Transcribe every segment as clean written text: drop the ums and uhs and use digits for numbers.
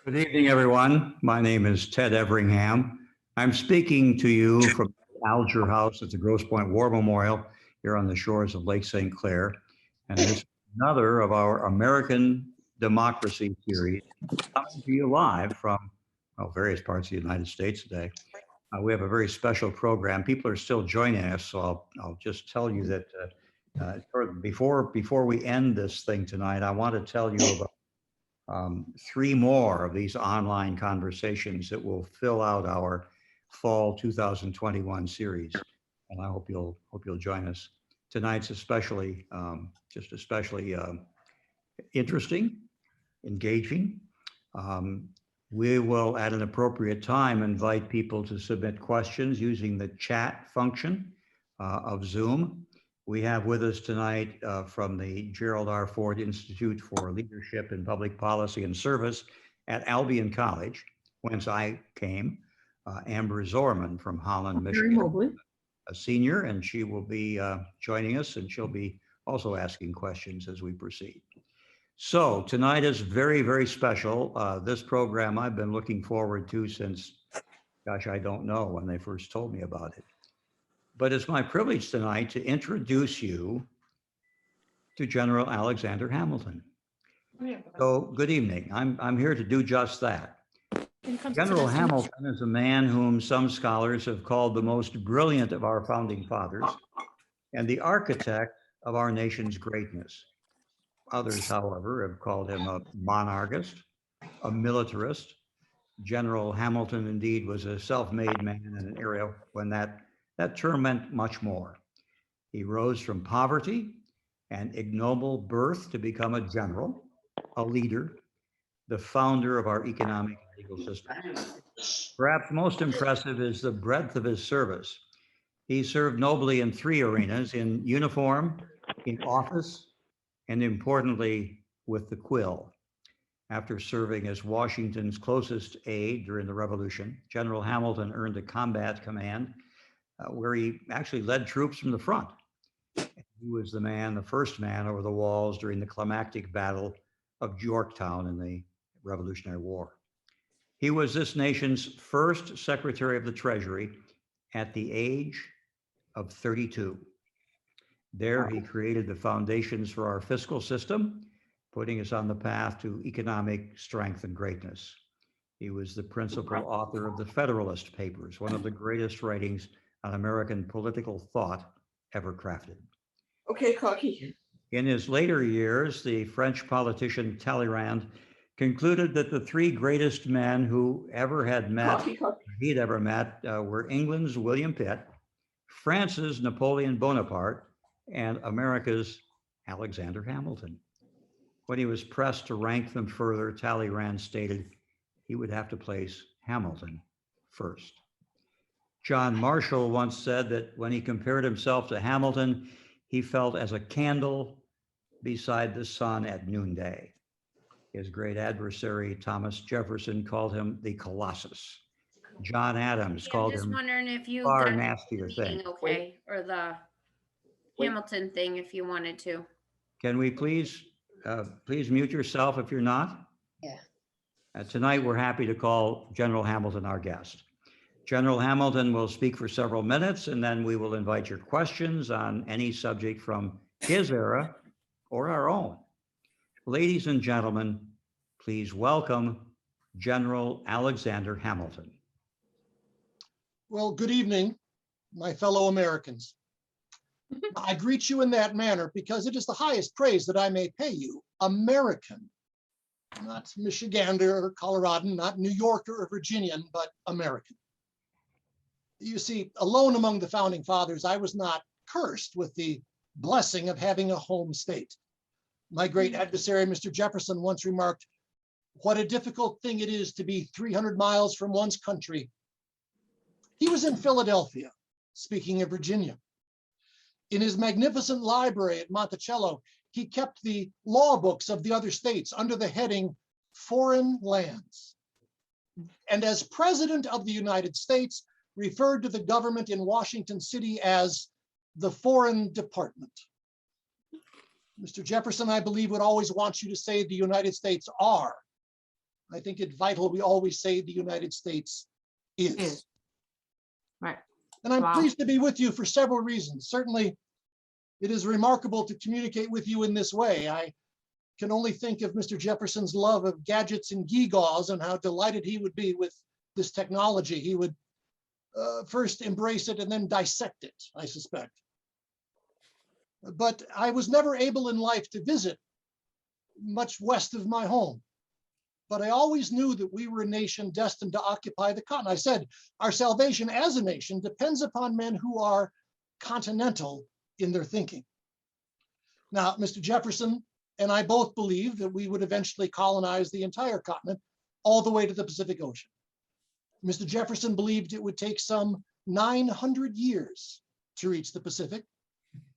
Good evening, everyone. My name is Ted Everingham. I'm speaking to you from the Alger House at the Grosse Pointe War Memorial here on the shores of Lake St. Clair. And this is another of our American Democracy series coming to you live from various parts of the United States today. We have a very special program. People are still joining us, so I'll just tell you that before we end this thing tonight, I want to tell you about three more of these online conversations that will fill out our fall 2021 series, and I hope you'll join us. Tonight's especially interesting, engaging. We will, at an appropriate time, invite people to submit questions using the chat function of Zoom. We have with us tonight from the Gerald R. Ford Institute for Leadership in Public Policy and Service at Albion College, whence I came, Amber Zorman from Holland, Michigan, a senior, and she will be joining us, and she'll be also asking questions as we proceed. So tonight is very, very special. This program I've been looking forward to since, gosh, I don't know when they first told me about it. But it's my privilege tonight to introduce you to General Alexander Hamilton. So good evening. I'm here to do just that. General Hamilton is a man whom some scholars have called the most brilliant of our founding fathers and the architect of our nation's greatness. Others, however, have called him a monarchist, a militarist. General Hamilton, indeed, was a self-made man in an era when that term meant much more. He rose from poverty and ignoble birth to become a general, a leader, the founder of our economic and legal system. Perhaps most impressive is the breadth of his service. He served nobly in three arenas: in uniform, in office, and importantly, with the quill. After serving as Washington's closest aide during the Revolution, General Hamilton earned a combat command where he actually led troops from the front. He was the first man over the walls during the climactic Battle of Yorktown in the Revolutionary War. He was this nation's first Secretary of the Treasury at the age of 32. There, he created the foundations for our fiscal system, putting us on the path to economic strength and greatness. He was the principal author of the Federalist Papers, one of the greatest writings on American political thought ever crafted. Okay, Cocky. In his later years, the French politician Talleyrand concluded that the three greatest men who he'd ever met were England's William Pitt, France's Napoleon Bonaparte, and America's Alexander Hamilton. When he was pressed to rank them further, Talleyrand stated he would have to place Hamilton first. John Marshall once said that when he compared himself to Hamilton, he felt as a candle beside the sun at noonday. His great adversary, Thomas Jefferson, called him the Colossus. John Adams called him far nastier thing. Okay, or the Hamilton thing if you wanted to. Can we please mute yourself if you're not? Yeah. Tonight, we're happy to call General Hamilton our guest. General Hamilton will speak for several minutes, and then we will invite your questions on any subject from his era or our own. Ladies and gentlemen, please welcome General Alexander Hamilton. Well, good evening, my fellow Americans. I greet you in that manner because it is the highest praise that I may pay you, American, not Michigander or Coloradan, not New Yorker or Virginian, but American. You see, alone among the founding fathers, I was not cursed with the blessing of having a home state. My great adversary, Mr. Jefferson, once remarked, what a difficult thing it is to be 300 miles from one's country. He was in Philadelphia, speaking of Virginia. In his magnificent library at Monticello, he kept the law books of the other states under the heading Foreign Lands. And as President of the United States, referred to the government in Washington City as the Foreign Department. Mr. Jefferson, I believe, would always want you to say the United States are I think it's vital we always say the United States is. Is. Right. And I'm Wow. pleased to be with you for several reasons. Certainly, it is remarkable to communicate with you in this way. I can only think of Mr. Jefferson's love of gadgets and gewgaws and how delighted he would be with this technology. He would first embrace it and then dissect it, I suspect. But I was never able in life to visit much west of my home. But I always knew that we were a nation destined to occupy the continent. I said, our salvation as a nation depends upon men who are continental in their thinking. Now, Mr. Jefferson and I both believed that we would eventually colonize the entire continent all the way to the Pacific Ocean. Mr. Jefferson believed it would take some 900 years to reach the Pacific.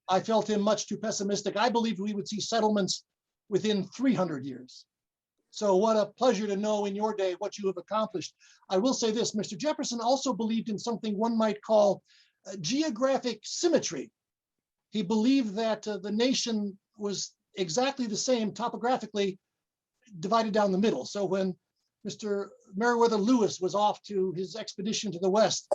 I felt him much too pessimistic. I believed we would see settlements within 300 years. So what a pleasure to know in your day what you have accomplished. I will say this, Mr. Jefferson also believed in something one might call geographic symmetry. He believed that the nation was exactly the same topographically divided down the middle. So when Mr. Meriwether Lewis was off to his expedition to the west,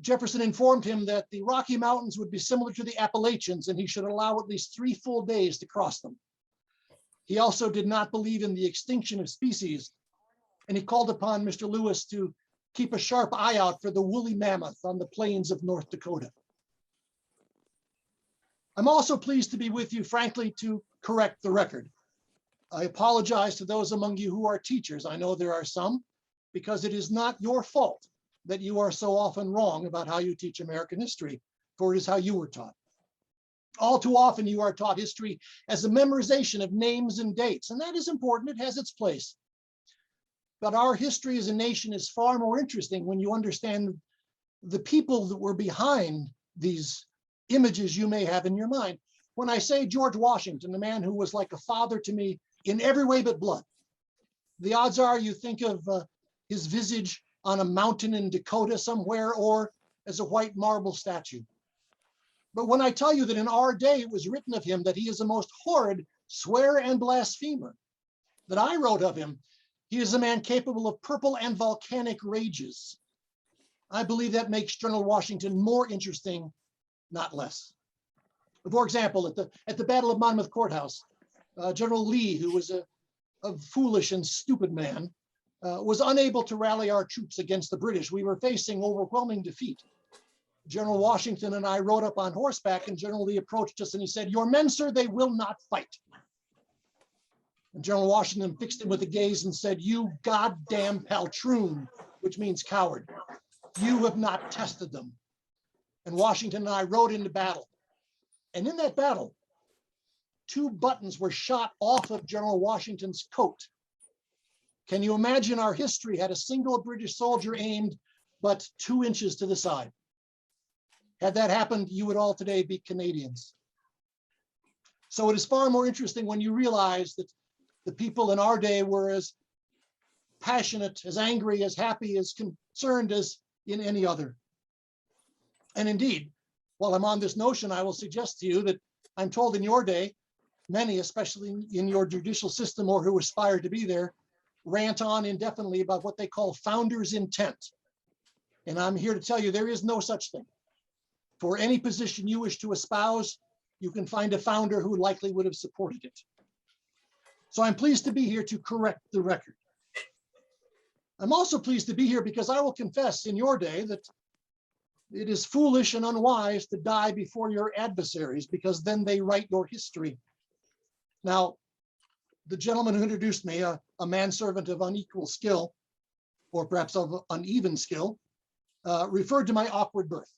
Jefferson informed him that the Rocky Mountains would be similar to the Appalachians and he should allow at least 3 full days to cross them. He also did not believe in the extinction of species, and he called upon Mr. Lewis to keep a sharp eye out for the woolly mammoth on the plains of North Dakota. I'm also pleased to be with you, frankly, to correct the record. I apologize to those among you who are teachers. I know there are some, because it is not your fault that you are so often wrong about how you teach American history, for it is how you were taught. All too often you are taught history as a memorization of names and dates, and that is important, it has its place. But our history as a nation is far more interesting when you understand the people that were behind these images you may have in your mind. When I say George Washington, the man who was like a father to me in every way but blood, the odds are you think of his visage on a mountain in Dakota somewhere or as a white marble statue. But when I tell you that in our day it was written of him that he is the most horrid swearer and blasphemer, that I wrote of him, he is a man capable of purple and volcanic rages. I believe that makes General Washington more interesting, not less. For example, at the Battle of Monmouth Courthouse, General Lee, who was a foolish and stupid man, was unable to rally our troops against the British. We were facing overwhelming defeat. General Washington and I rode up on horseback, and General Lee approached us and he said, "Your men, sir, they will not fight." And General Washington fixed him with a gaze and said, "You goddamn paltroon," which means coward. "You have not tested them." And Washington and I rode into battle. And in that battle, 2 buttons were shot off of General Washington's coat. Can you imagine our history had a single British soldier aimed but 2 inches to the side? Had that happened, you would all today be Canadians. So it is far more interesting when you realize that the people in our day were as passionate, as angry, as happy, as concerned as in any other. And indeed, while I'm on this notion, I will suggest to you that I'm told in your day, many, especially in your judicial system or who aspire to be there, rant on indefinitely about what they call founder's intent. And I'm here to tell you there is no such thing. For any position you wish to espouse, you can find a founder who likely would have supported it. So I'm pleased to be here to correct the record. I'm also pleased to be here because I will confess in your day that it is foolish and unwise to die before your adversaries, because then they write your history. Now, the gentleman who introduced me, a manservant of unequal skill, or perhaps of uneven skill, referred to my awkward birth.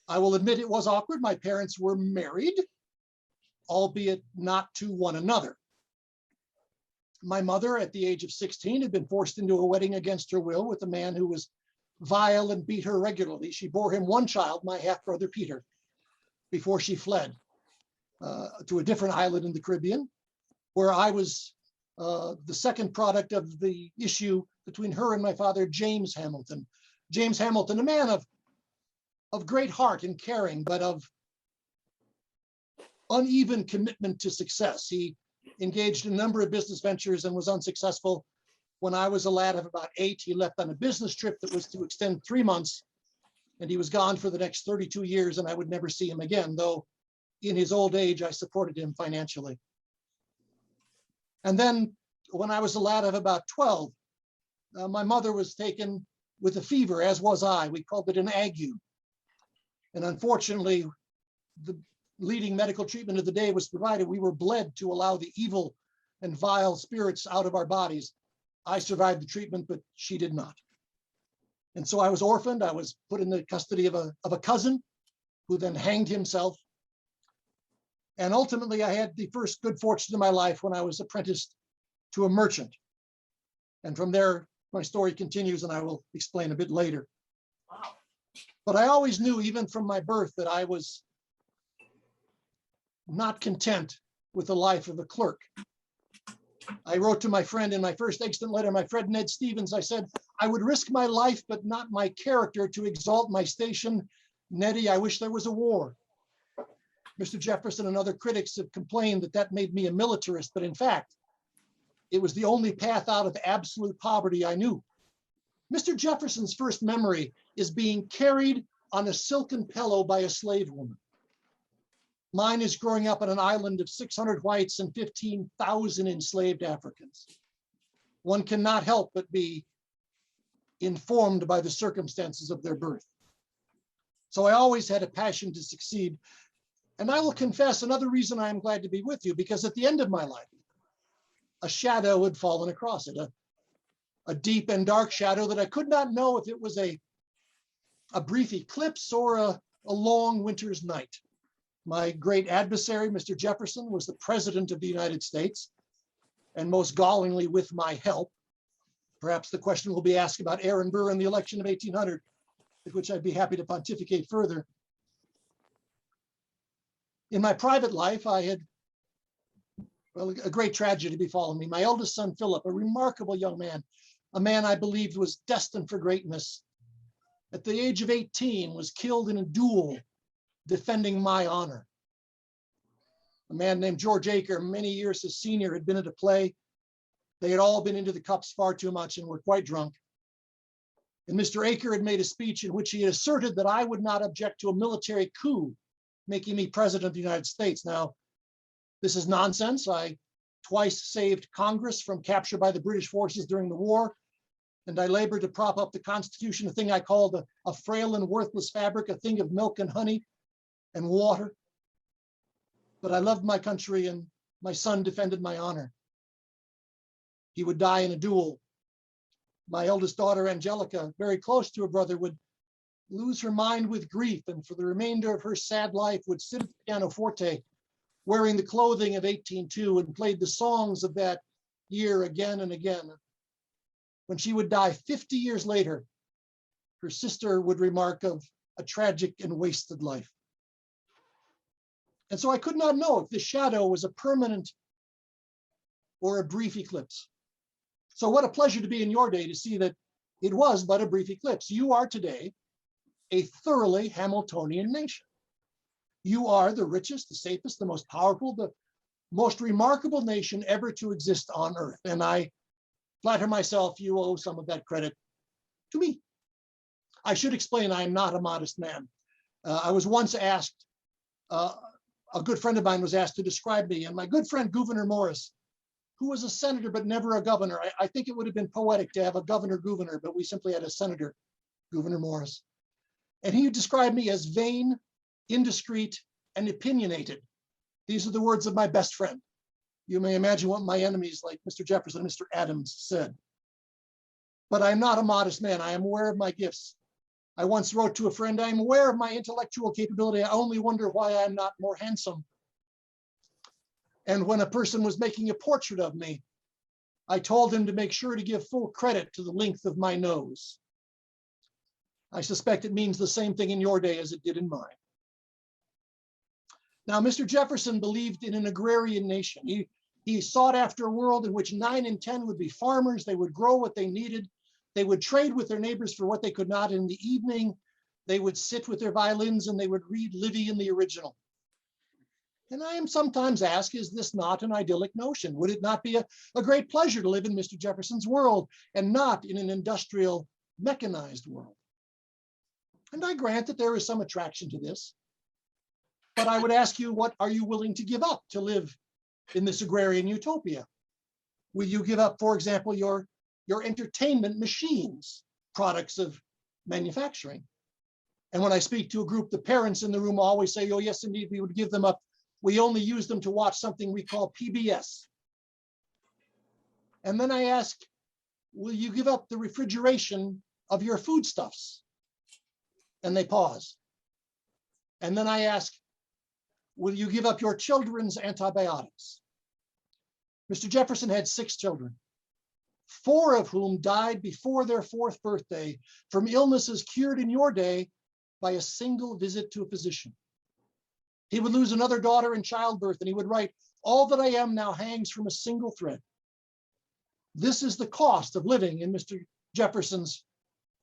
I will admit it was awkward. My parents were married, albeit not to one another. My mother, at the age of 16, had been forced into a wedding against her will with a man who was vile and beat her regularly. She bore him 1 child, my half-brother Peter, before she fled to a different island in the Caribbean, where I was the second product of the issue between her and my father, James Hamilton. James Hamilton, a man of great heart and caring, but of uneven commitment to success. He engaged in a number of business ventures and was unsuccessful. When I was a lad of about 8, he left on a business trip that was to extend 3 months, and he was gone for the next 32 years, and I would never see him again, though in his old age, I supported him financially. And then when I was a lad of about 12, my mother was taken with a fever, as was I. We called it an ague. And unfortunately, the leading medical treatment of the day was provided. We were bled to allow the evil and vile spirits out of our bodies. I survived the treatment, but she did not. And so I was orphaned. I was put in the custody of a cousin who then hanged himself. And ultimately, I had the first good fortune of my life when I was apprenticed to a merchant. And from there, my story continues, and I will explain a bit later. Wow. But I always knew, even from my birth, that I was not content with the life of a clerk. I wrote to my friend in my first extant letter, my friend Ned Stevens, I said, I would risk my life, but not my character to exalt my station. Neddy, I wish there was a war. Mr. Jefferson and other critics have complained that that made me a militarist, but in fact, it was the only path out of absolute poverty I knew. Mr. Jefferson's first memory is being carried on a silken pillow by a slave woman. Mine is growing up on an island of 600 whites and 15,000 enslaved Africans. One cannot help but be informed by the circumstances of their birth. So I always had a passion to succeed. And I will confess another reason I am glad to be with you, because at the end of my life, a shadow had fallen across it, a deep and dark shadow that I could not know if it was a brief eclipse or a long winter's night. My great adversary, Mr. Jefferson, was the President of the United States, and most gallingly with my help. Perhaps the question will be asked about Aaron Burr and the election of 1800, at which I'd be happy to pontificate further. In my private life, I had, well, a great tragedy befallen me. My eldest son, Philip, a remarkable young man, a man I believed was destined for greatness, at the age of 18, was killed in a duel defending my honor. A man named George Aker, many years his senior, had been at a play. They had all been into the cups far too much and were quite drunk. And Mr. Aker had made a speech in which he had asserted that I would not object to a military coup making me president of the United States. Now, this is nonsense. I twice saved Congress from capture by the British forces during the war, and I labored to prop up the Constitution, a thing I called a frail and worthless fabric, a thing of milk and honey and water. But I loved my country, and my son defended my honor. He would die in a duel. My eldest daughter, Angelica, very close to her brother, would lose her mind with grief, and for the remainder of her sad life would sit at the pianoforte, wearing the clothing of 1802, and played the songs of that year again and again. When she would die 50 years later, her sister would remark of a tragic and wasted life. And so I could not know if this shadow was a permanent or a brief eclipse. So what a pleasure to be in your day to see that it was but a brief eclipse. You are today a thoroughly Hamiltonian nation. You are the richest, the safest, the most powerful, the most remarkable nation ever to exist on earth. And I flatter myself you owe some of that credit to me. I should explain I am not a modest man. I was once asked, a good friend of mine was asked to describe me, and my good friend Gouverneur Morris, who was a senator but never a governor. I think it would have been poetic to have a governor, but we simply had a senator, Gouverneur Morris. And he described me as vain, indiscreet, and opinionated. These are the words of my best friend. You may imagine what my enemies like Mr. Jefferson and Mr. Adams said. But I'm not a modest man. I am aware of my gifts. I once wrote to a friend, I am aware of my intellectual capability. I only wonder why I'm not more handsome. And when a person was making a portrait of me, I told him to make sure to give full credit to the length of my nose. I suspect it means the same thing in your day as it did in mine. Now, Mr. Jefferson believed in an agrarian nation. He sought after a world in which 9 in 10 would be farmers. They would grow what they needed. They would trade with their neighbors for what they could not. In the evening, they would sit with their violins and they would read Livy in the original. And I am sometimes asked, is this not an idyllic notion? Would it not be a great pleasure to live in Mr. Jefferson's world and not in an industrial, mechanized world? And I grant that there is some attraction to this. But I would ask you, what are you willing to give up to live in this agrarian utopia? Will you give up, for example, your entertainment machines, products of manufacturing? And when I speak to a group, the parents in the room always say, oh, yes, indeed, we would give them up. We only use them to watch something we call PBS. And then I ask, will you give up the refrigeration of your foodstuffs? And they pause. And then I ask, will you give up your children's antibiotics? Mr. Jefferson had 6 children, 4 of whom died before their 4th birthday from illnesses cured in your day by a single visit to a physician. He would lose another daughter in childbirth, and he would write, all that I am now hangs from a single thread. This is the cost of living in Mr. Jefferson's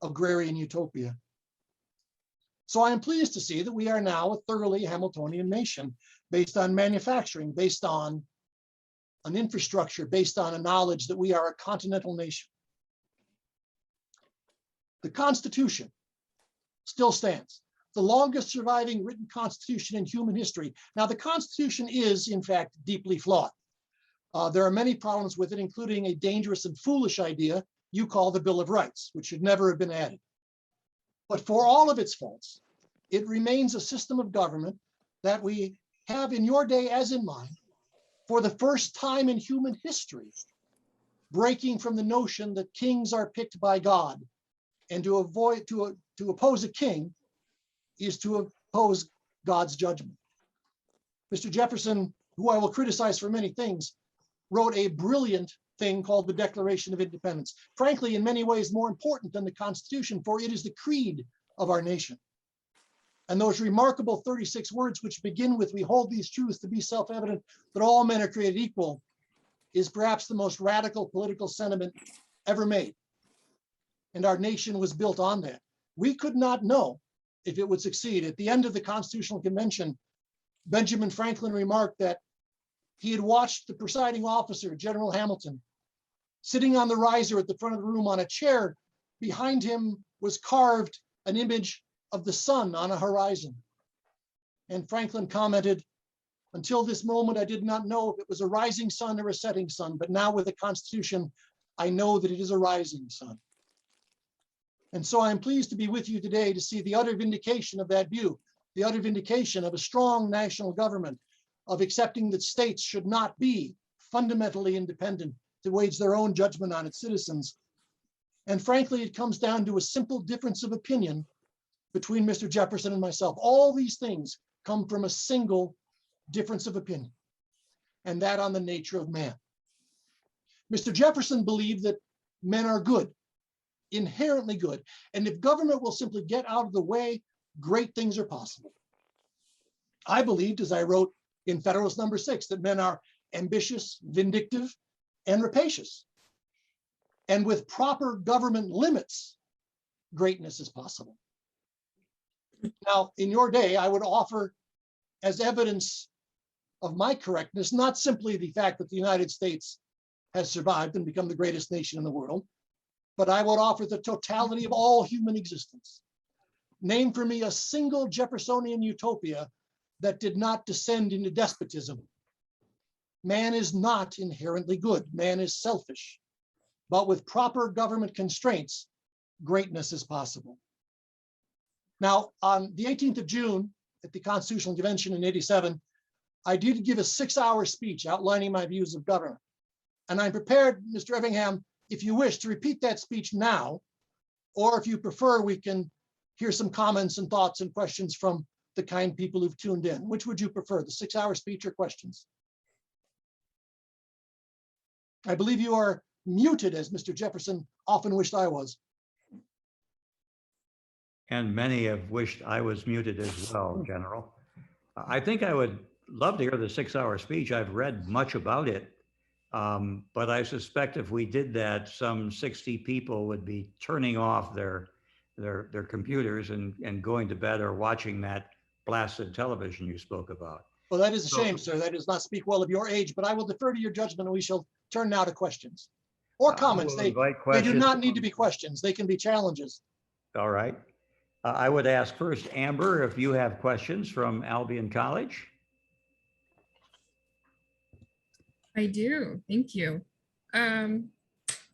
agrarian utopia. So I am pleased to see that we are now a thoroughly Hamiltonian nation, based on manufacturing, based on an infrastructure, based on a knowledge that we are a continental nation. The Constitution still stands, the longest surviving written constitution in human history. Now, the Constitution is, in fact, deeply flawed. There are many problems with it, including a dangerous and foolish idea you call the Bill of Rights, which should never have been added. But for all of its faults, it remains a system of government that we have in your day as in mine, for the first time in human history, breaking from the notion that kings are picked by God, and to oppose a king is to oppose God's judgment. Mr. Jefferson, who I will criticize for many things, wrote a brilliant thing called the Declaration of Independence. Frankly, in many ways more important than the Constitution, for it is the creed of our nation. And those remarkable 36 words which begin with, we hold these truths to be self-evident, that all men are created equal, is perhaps the most radical political sentiment ever made. And our nation was built on that. We could not know if it would succeed. At the end of the Constitutional Convention, Benjamin Franklin remarked that he had watched the presiding officer, General Hamilton, sitting on the riser at the front of the room on a chair. Behind him was carved an image of the sun on a horizon. And Franklin commented, until this moment, I did not know if it was a rising sun or a setting sun, but now with the Constitution, I know that it is a rising sun. And so I'm pleased to be with you today to see the utter vindication of that view, the utter vindication of a strong national government, of accepting that states should not be fundamentally independent to wage their own judgment on its citizens. And frankly, it comes down to a simple difference of opinion between Mr. Jefferson and myself. All these things come from a single difference of opinion, and that on the nature of man. Mr. Jefferson believed that men are good, inherently good, and if government will simply get out of the way, great things are possible. I believed, as I wrote in Federalist number 6, that men are ambitious, vindictive, and rapacious. And with proper government limits, greatness is possible. Now, in your day, I would offer as evidence of my correctness, not simply the fact that the United States has survived and become the greatest nation in the world, but I would offer the totality of all human existence. Name for me a single Jeffersonian utopia that did not descend into despotism. Man is not inherently good. Man is selfish. But with proper government constraints, greatness is possible. Now, on the 18th of June, at the Constitutional Convention in '87, I did give a 6-hour speech outlining my views of government. And I'm prepared, Mr. Effingham, if you wish, to repeat that speech now, or if you prefer, we can hear some comments and thoughts and questions from the kind people who've tuned in. Which would you prefer, the 6-hour speech or questions? I believe you are muted, as Mr. Jefferson often wished I was. And many have wished I was muted as well, General. I think I would love to hear the 6-hour speech. I've read much about it, but I suspect if we did that, some 60 people would be turning off their computers and going to bed or watching that blasted television you spoke about. Well, that is a shame, sir. That does not speak well of your age, but I will defer to your judgment and we shall turn now to questions or comments. We'll They invite do questions not need to from- be questions. They can be challenges. All right. I would ask first, Amber, if you have questions from Albion College. I do. Thank you.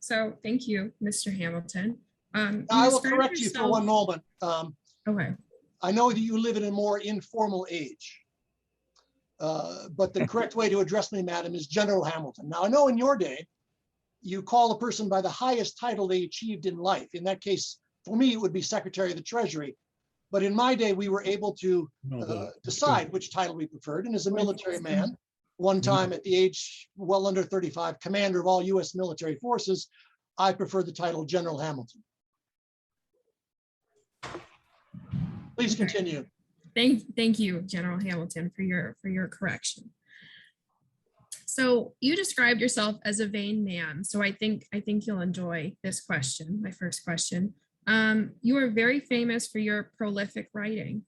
So thank you, Mr. Hamilton. You I will described correct you for yourself- one moment. Okay. I know that you live in a more informal age. But the correct way to address me, madam, is General Hamilton. Now, I know in your day, you call a person by the highest title they achieved in life. In that case, for me, it would be Secretary of the Treasury. But in my day, we were able to decide which title we preferred. And as a military man, one time at the age well under 35, commander of all US military forces, I prefer the title General Hamilton. Please continue. Thank you, General Hamilton, for your correction. So you described yourself as a vain man. So I think you'll enjoy this question, my first question. You are very famous for your prolific writing.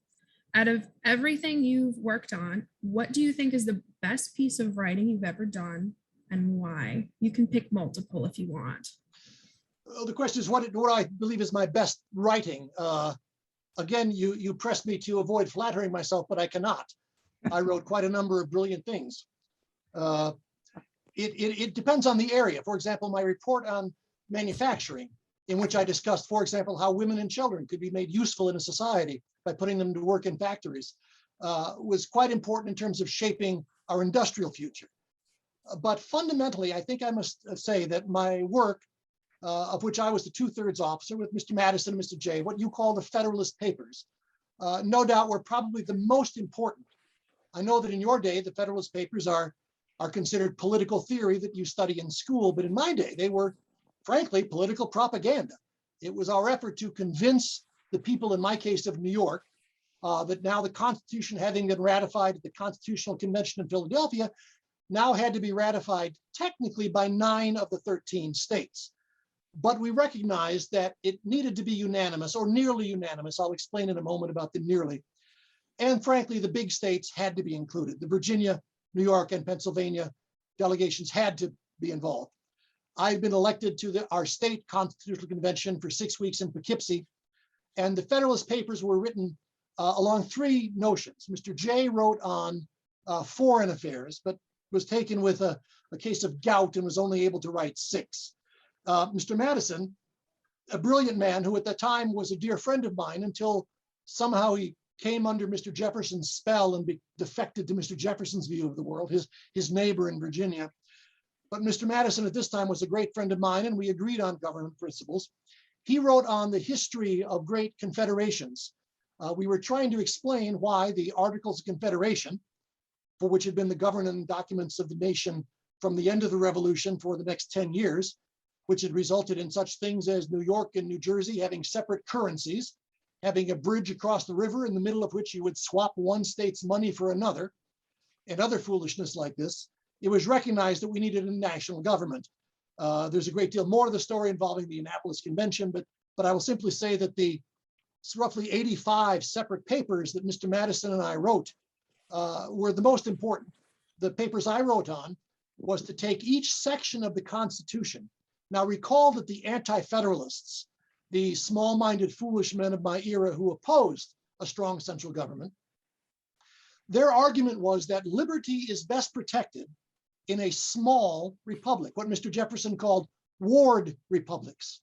Out of everything you've worked on, what do you think is the best piece of writing you've ever done and why? You can pick multiple if you want. Well, the question is what I believe is my best writing. Again, you pressed me to avoid flattering myself, but I cannot. I wrote quite a number of brilliant things. It depends on the area. For example, my report on manufacturing, in which I discussed, for example, how women and children could be made useful in a society by putting them to work in factories, was quite important in terms of shaping our industrial future. But fundamentally, I think I must say that my work, of which I was the 2/3 officer with Mr. Madison and Mr. Jay, what you call the Federalist Papers, no doubt were probably the most important. I know that in your day, the Federalist Papers are considered political theory that you study in school, but in my day, they were, frankly, political propaganda. It was our effort to convince the people, in my case of New York, that now the Constitution, having been ratified at the Constitutional Convention in Philadelphia, now had to be ratified technically by 9 of the 13 states. But we recognized that it needed to be unanimous or nearly unanimous. I'll explain in a moment about the nearly. And frankly, the big states had to be included. The Virginia, New York, and Pennsylvania delegations had to be involved. I've been elected to our state constitutional convention for 6 weeks in Poughkeepsie, and the Federalist Papers were written along 3 notions. Mr. Jay wrote on foreign affairs, but was taken with a case of gout and was only able to write 6. Mr. Madison, a brilliant man who at the time was a dear friend of mine until somehow he came under Mr. Jefferson's spell and defected to Mr. Jefferson's view of the world, his neighbor in Virginia. But Mr. Madison at this time was a great friend of mine and we agreed on government principles. He wrote on the history of great confederations. We were trying to explain why the Articles of Confederation, for which had been the governing documents of the nation from the end of the Revolution for the next 10 years, which had resulted in such things as New York and New Jersey having separate currencies, having a bridge across the river in the middle of which you would swap one state's money for another, and other foolishness like this. It was recognized that we needed a national government. There's a great deal more of the story involving the Annapolis Convention, but I will simply say that the roughly 85 separate papers that Mr. Madison and I wrote were the most important. The papers I wrote on was to take each section of the Constitution. Now recall that the anti-federalists, the small-minded foolish men of my era who opposed a strong central government, their argument was that liberty is best protected in a small republic, what Mr. Jefferson called ward republics,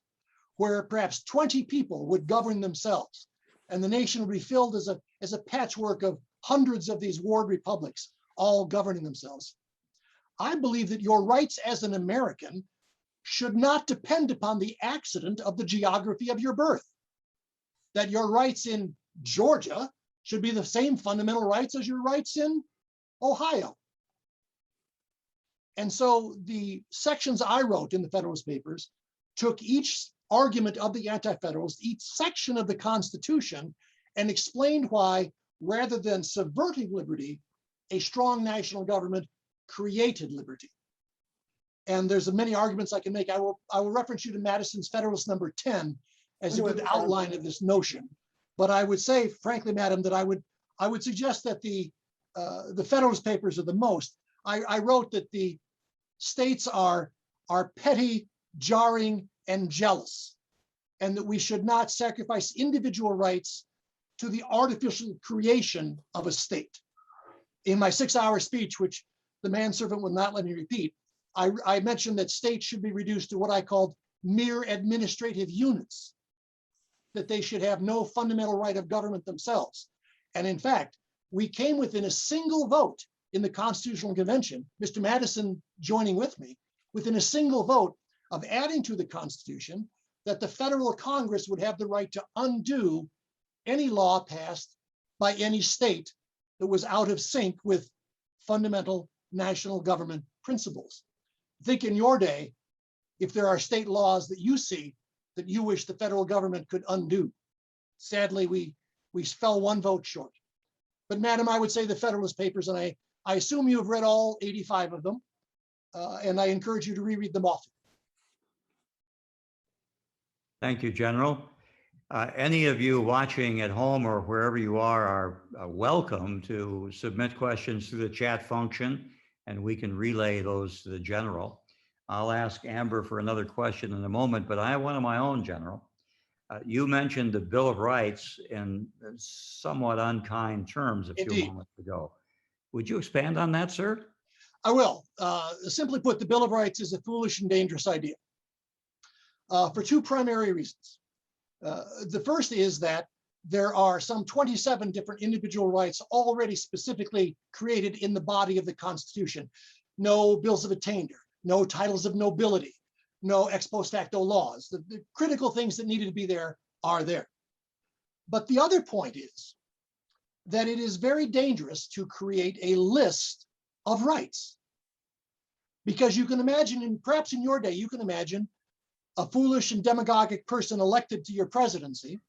where perhaps 20 people would govern themselves, and the nation would be filled as a patchwork of hundreds of these ward republics, all governing themselves. I believe that your rights as an American should not depend upon the accident of the geography of your birth, that your rights in Georgia should be the same fundamental rights as your rights in Ohio. And so the sections I wrote in the Federalist Papers took each argument of the Anti-Federalists, each section of the Constitution, and explained why, rather than subverting liberty, a strong national government created liberty. And there's many arguments I can make. I will reference you to Madison's Federalist number 10 as a good outline of this notion. But I would say, frankly, madam, that I would suggest that the the Federalist Papers are the most. I wrote that the states are petty, jarring, and jealous, and that we should not sacrifice individual rights to the artificial creation of a state. In my 6-hour speech, which the manservant would not let me repeat, I mentioned that states should be reduced to what I called mere administrative units, that they should have no fundamental right of government themselves. And in fact, we came within a single vote in the Constitutional Convention, Mr. Madison joining with me, within a single vote of adding to the Constitution that the federal Congress would have the right to undo any law passed by any state that was out of sync with fundamental national government principles. Think in your day, if there are state laws that you see that you wish the federal government could undo. Sadly, we fell one vote short. But madam, I would say the Federalist Papers, and I assume you have read all 85 of them, and I encourage you to reread them often. Thank you, General. Any of you watching at home or wherever you are welcome to submit questions through the chat function, and we can relay those to the General. I'll ask Amber for another question in a moment, but I have one of my own, General. You mentioned the Bill of Rights in somewhat unkind terms a few Indeed. moments ago. Would you expand on that, sir? I will. Simply put, the Bill of Rights is a foolish and dangerous idea for two primary reasons. The first is that there are some 27 different individual rights already specifically created in the body of the Constitution. No bills of attainder, no titles of nobility, no ex post facto laws. The critical things that needed to be there are there. But the other point is that it is very dangerous to create a list of rights. Because you can imagine, and perhaps in your day, you can imagine a foolish and demagogic person elected to your presidency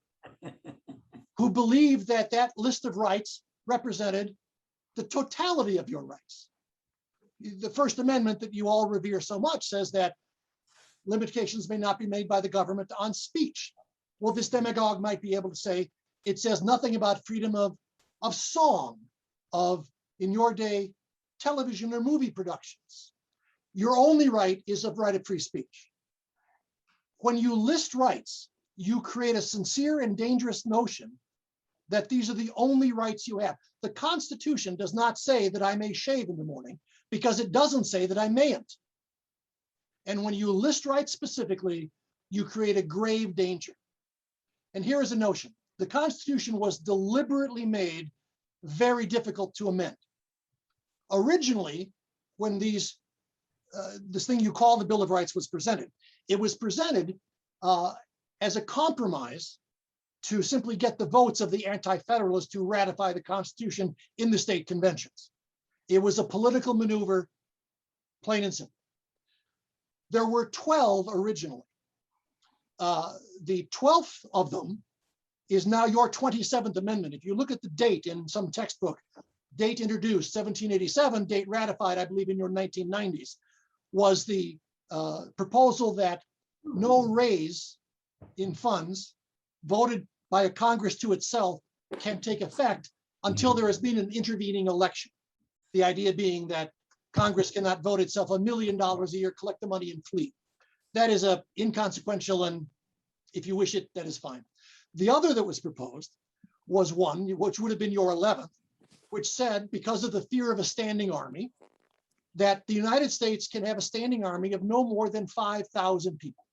who believed that that list of rights represented the totality of your rights. The First Amendment that you all revere so much says that limitations may not be made by the government on speech. Well, this demagogue might be able to say, it says nothing about freedom of song, of, in your day, television or movie productions. Your only right is of right of free speech. When you list rights, you create a sincere and dangerous notion that these are the only rights you have. The Constitution does not say that I may shave in the morning because it doesn't say that I mayn't. And when you list rights specifically, you create a grave danger. And here is a notion. The Constitution was deliberately made very difficult to amend. Originally, when this thing you call the Bill of Rights was presented, it was presented as a compromise to simply get the votes of the anti-federalists to ratify the Constitution in the state conventions. It was a political maneuver, plain and simple. There were 12 originally. The 12th of them is now your 27th Amendment. If you look at the date in some textbook, date introduced 1787, date ratified, I believe, in your 1990s, was the proposal that no raise in funds voted by a Congress to itself can take effect until there has been an intervening election. The idea being that Congress cannot vote itself $1 million a year, collect the money and flee. That is inconsequential, and if you wish it, that is fine. The other that was proposed was one, which would have been your 11th, which said, because of the fear of a standing army, that the United States can have a standing army of no more than 5,000 people.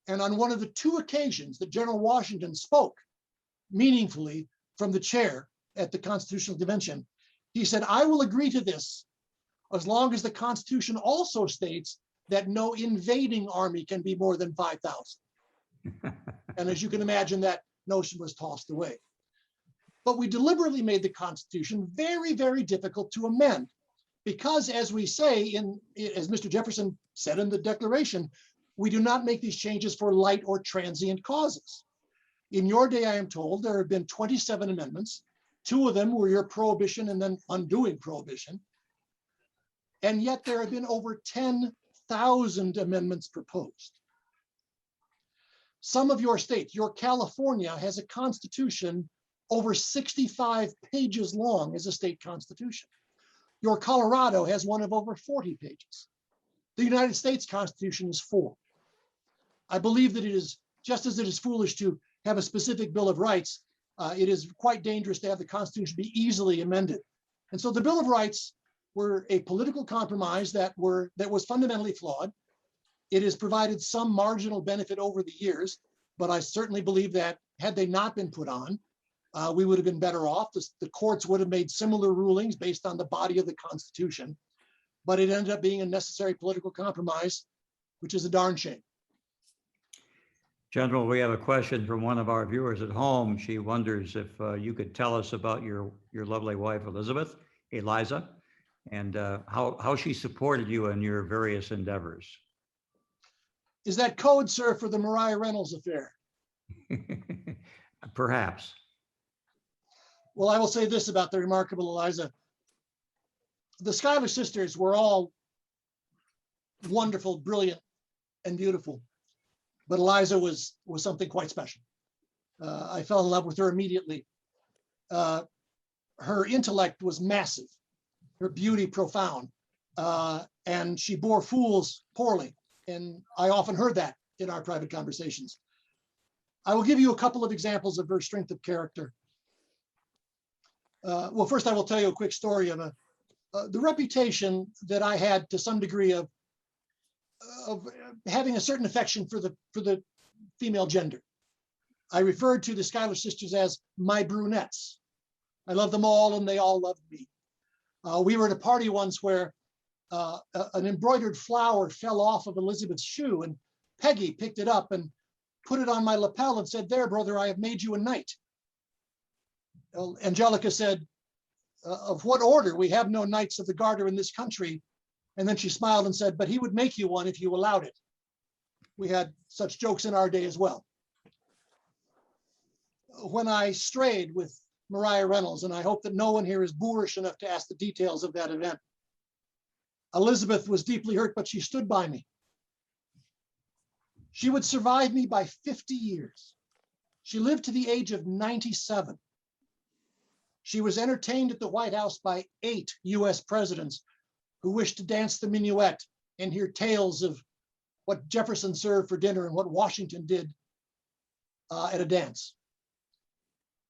And on one of the two occasions that General Washington spoke meaningfully from the chair at the Constitutional Convention, he said, I will agree to this as long as the Constitution also states that no invading army can be more than 5,000. And as you can imagine, that notion was tossed away. But we deliberately made the Constitution very, very difficult to amend because, as we say, as Mr. Jefferson said in the Declaration, we do not make these changes for light or transient causes. In your day, I am told, there have been 27 amendments. 2 of them were your prohibition and then undoing prohibition. And yet there have been over 10,000 amendments proposed. Some of your states, your California has a constitution over 65 pages long as a state constitution. Your Colorado has one of over 40 pages. The United States Constitution is 4. I believe that it is, just as it is foolish to have a specific Bill of Rights, it is quite dangerous to have the Constitution be easily amended. And so the Bill of Rights were a political compromise that was fundamentally flawed. It has provided some marginal benefit over the years, but I certainly believe that had they not been put on, we would have been better off. The courts would have made similar rulings based on the body of the Constitution, but it ended up being a necessary political compromise, which is a darn shame. General, we have a question from one of our viewers at home. She wonders if you could tell us about your lovely wife, Eliza, and how she supported you in your various endeavors. Is that code, sir, for the Mariah Reynolds affair? Perhaps. Well, I will say this about the remarkable Eliza. The Schuyler sisters were all wonderful, brilliant, and beautiful. But Eliza was something quite special. I fell in love with her immediately. Her intellect was massive, her beauty profound, and she bore fools poorly. And I often heard that in our private conversations. I will give you a couple of examples of her strength of character. Well, first I will tell you a quick story of the reputation that I had to some degree of having a certain affection for the female gender. I referred to the Schuyler sisters as my brunettes. I love them all and they all loved me. We were at a party once where an embroidered flower fell off of Elizabeth's shoe, and Peggy picked it up and put it on my lapel and said, "There, brother, I have made you a knight." Angelica said, "Of what order? We have no knights of the garter in this country." And then she smiled and said, "But he would make you one if you allowed it." We had such jokes in our day as well. When I strayed with Mariah Reynolds, and I hope that no one here is boorish enough to ask the details of that event, Elizabeth was deeply hurt, but she stood by me. She would survive me by 50 years. She lived to the age of 97. She was entertained at the White House by 8 US presidents who wished to dance the minuet and hear tales of what Jefferson served for dinner and what Washington did at a dance.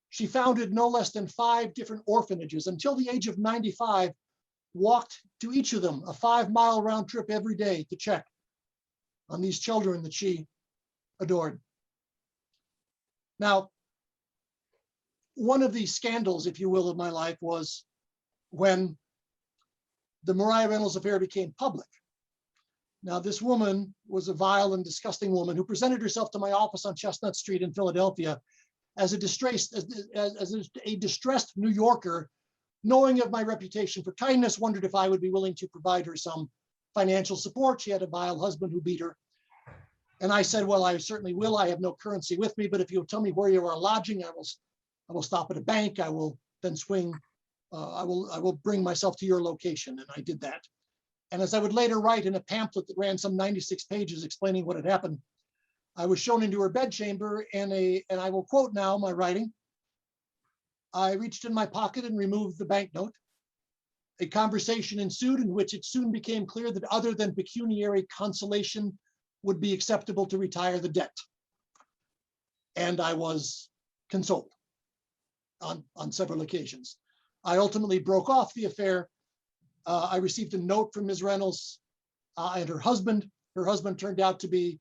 She founded no less than 5 different orphanages. Until the age of 95, walked to each of them a 5-mile round trip every day to check on these children that she adored. Now, one of the scandals, if you will, of my life was when the Mariah Reynolds affair became public. Now, this woman was a vile and disgusting woman who presented herself to my office on Chestnut Street in Philadelphia as a distressed New Yorker, knowing of my reputation for kindness, wondered if I would be willing to provide her some financial support. She had a vile husband who beat her. And I said, "Well, I certainly will. I have no currency with me, but if you'll tell me where you are lodging, I will stop at a bank. I will then swing. I will bring myself to your location." And I did that. And as I would later write in a pamphlet that ran some 96 pages explaining what had happened, I was shown into her bedchamber, and I will quote now my writing. I reached in my pocket and removed the banknote. A conversation ensued in which it soon became clear that other than pecuniary consolation would be acceptable to retire the debt. And I was consoled on several occasions. I ultimately broke off the affair. I received a note from Ms. Reynolds and her husband. Her husband turned out to be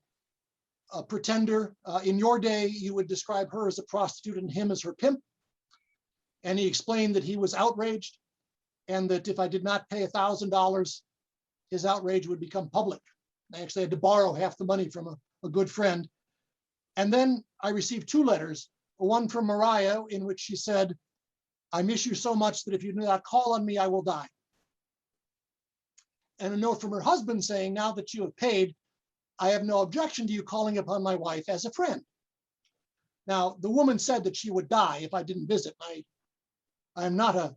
a pretender. In your day, you would describe her as a prostitute and him as her pimp. And he explained that he was outraged and that if I did not pay $1,000, his outrage would become public. I actually had to borrow half the money from a good friend. And then I received 2 letters, one from Mariah in which she said, "I miss you so much that if you do not call on me, I will die." And a note from her husband saying, "Now that you have paid, I have no objection to you calling upon my wife as a friend." Now, the woman said that she would die if I didn't visit. I am not a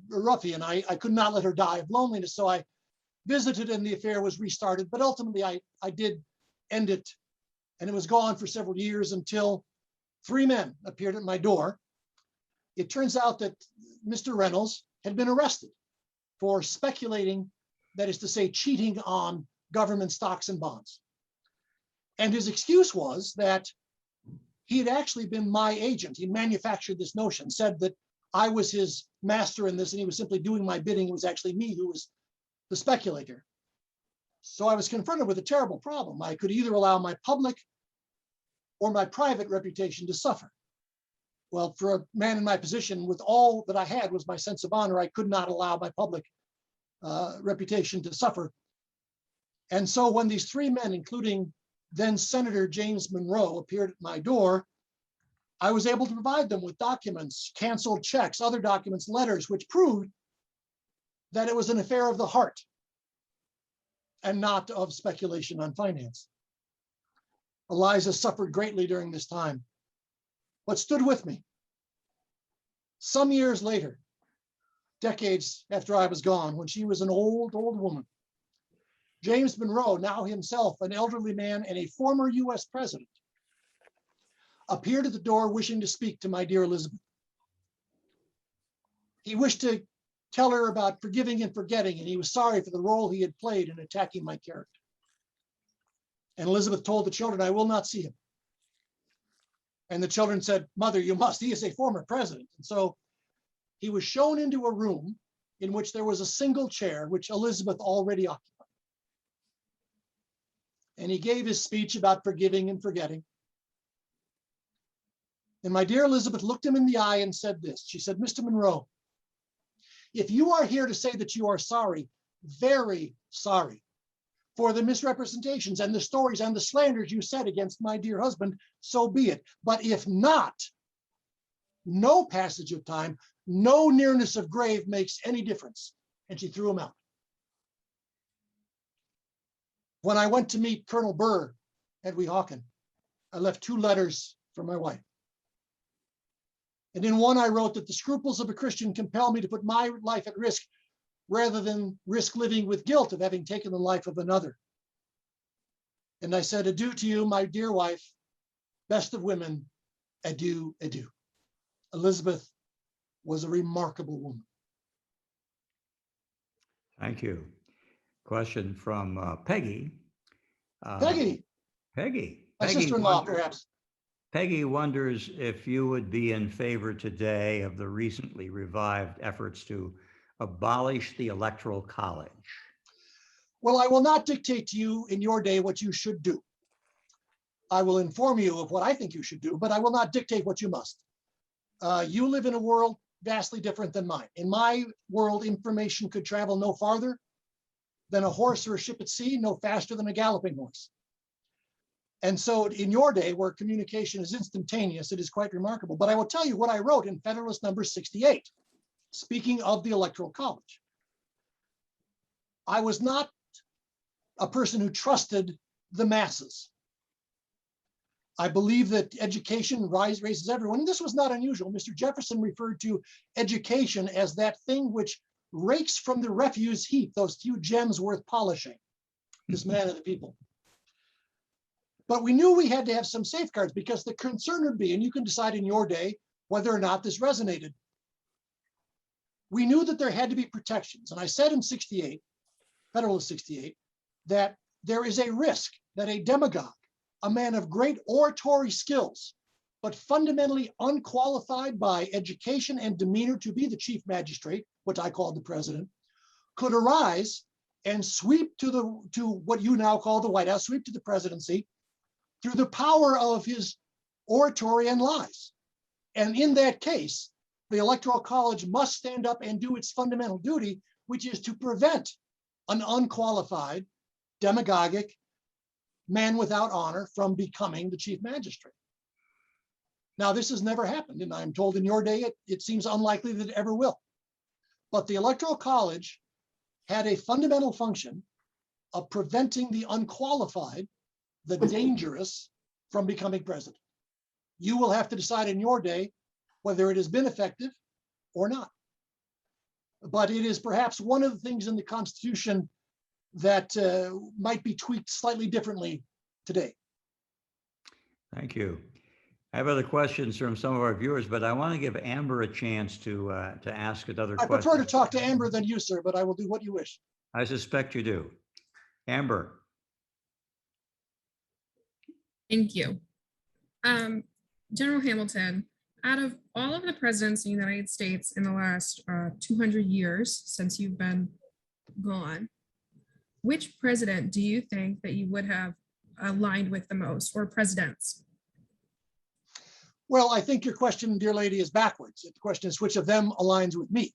ruffian. I could not let her die of loneliness. So I visited and the affair was restarted. But ultimately, I did end it. And it was gone for several years until 3 men appeared at my door it turns out that Mr. Reynolds had been arrested for speculating, that is to say, cheating on government stocks and bonds. And his excuse was that he had actually been my agent. He manufactured this notion, said that I was his master in this and he was simply doing my bidding. It was actually me who was the speculator. So I was confronted with a terrible problem. I could either allow my public or my private reputation to suffer. Well, for a man in my position, with all that I had was my sense of honor, I could not allow my public reputation to suffer. And so when these three men, including then Senator James Monroe, appeared at my door, I was able to provide them with documents, canceled checks, other documents, letters, which proved that it was an affair of the heart and not of speculation on finance. Eliza suffered greatly during this time, but stood with me. Some years later, decades after I was gone, when she was an old woman, James Monroe, now himself an elderly man and a former US president, appeared at the door wishing to speak to my dear Elizabeth. He wished to tell her about forgiving and forgetting, and he was sorry for the role he had played in attacking my character. And Elizabeth told the children, I will not see him. And the children said, Mother, you must. He is a former president. And so he was shown into a room in which there was a single chair, which Elizabeth already occupied. And he gave his speech about forgiving and forgetting. And my dear Elizabeth looked him in the eye and said this. She said, Mr. Monroe, if you are here to say that you are sorry, very sorry, for the misrepresentations and the stories and the slanders you said against my dear husband, so be it. But if not, no passage of time, no nearness of grave makes any difference. And she threw him out. When I went to meet Colonel Burr at Weehawken, I left 2 letters for my wife. And in one I wrote that the scruples of a Christian compel me to put my life at risk rather than risk living with guilt of having taken the life of another. And I said, adieu to you, my dear wife, best of women, adieu, adieu. Elizabeth was a remarkable woman. Thank you. Question from Peggy. Peggy, Peggy. my Peggy sister-in-law, wonders- perhaps. Peggy wonders if you would be in favor today of the recently revived efforts to abolish the Electoral College. Well, I will not dictate to you in your day what you should do. I will inform you of what I think you should do, but I will not dictate what you must. You live in a world vastly different than mine. In my world, information could travel no farther than a horse or a ship at sea, no faster than a galloping horse. And so in your day, where communication is instantaneous, it is quite remarkable. But I will tell you what I wrote in Federalist number 68, speaking of the Electoral College. I was not a person who trusted the masses. I believe that education raises everyone. And this was not unusual. Mr. Jefferson referred to education as that thing which rakes from the refuse heap those few gems worth polishing, this man of the people. But we knew we had to have some safeguards because the concern would be, and you can decide in your day whether or not this resonated. We knew that there had to be protections. And I said in 68, Federalist 68, that there is a risk that a demagogue, a man of great oratory skills, but fundamentally unqualified by education and demeanor to be the chief magistrate, which I called the president, could arise and sweep to what you now call the White House, sweep to the presidency through the power of his oratory and lies. And in that case, the Electoral College must stand up and do its fundamental duty, which is to prevent an unqualified, demagogic man without honor from becoming the chief magistrate. Now, this has never happened, and I'm told in your day it seems unlikely that it ever will. But the Electoral College had a fundamental function of preventing the unqualified, the dangerous, from becoming president. You will have to decide in your day whether it has been effective or not. But it is perhaps one of the things in the Constitution that might be tweaked slightly differently today. Thank you. I have other questions from some of our viewers, but I want to give Amber a chance to ask another I question. prefer to talk to Amber than you, sir, but I will do what you wish. I suspect you do. Amber, Thank you. General Hamilton, out of all of the presidents in the United States in the last 200 years since you've been gone, which president do you think that you would have aligned with the most, or presidents? Well, I think your question, dear lady, is backwards. The question is which of them aligns with me.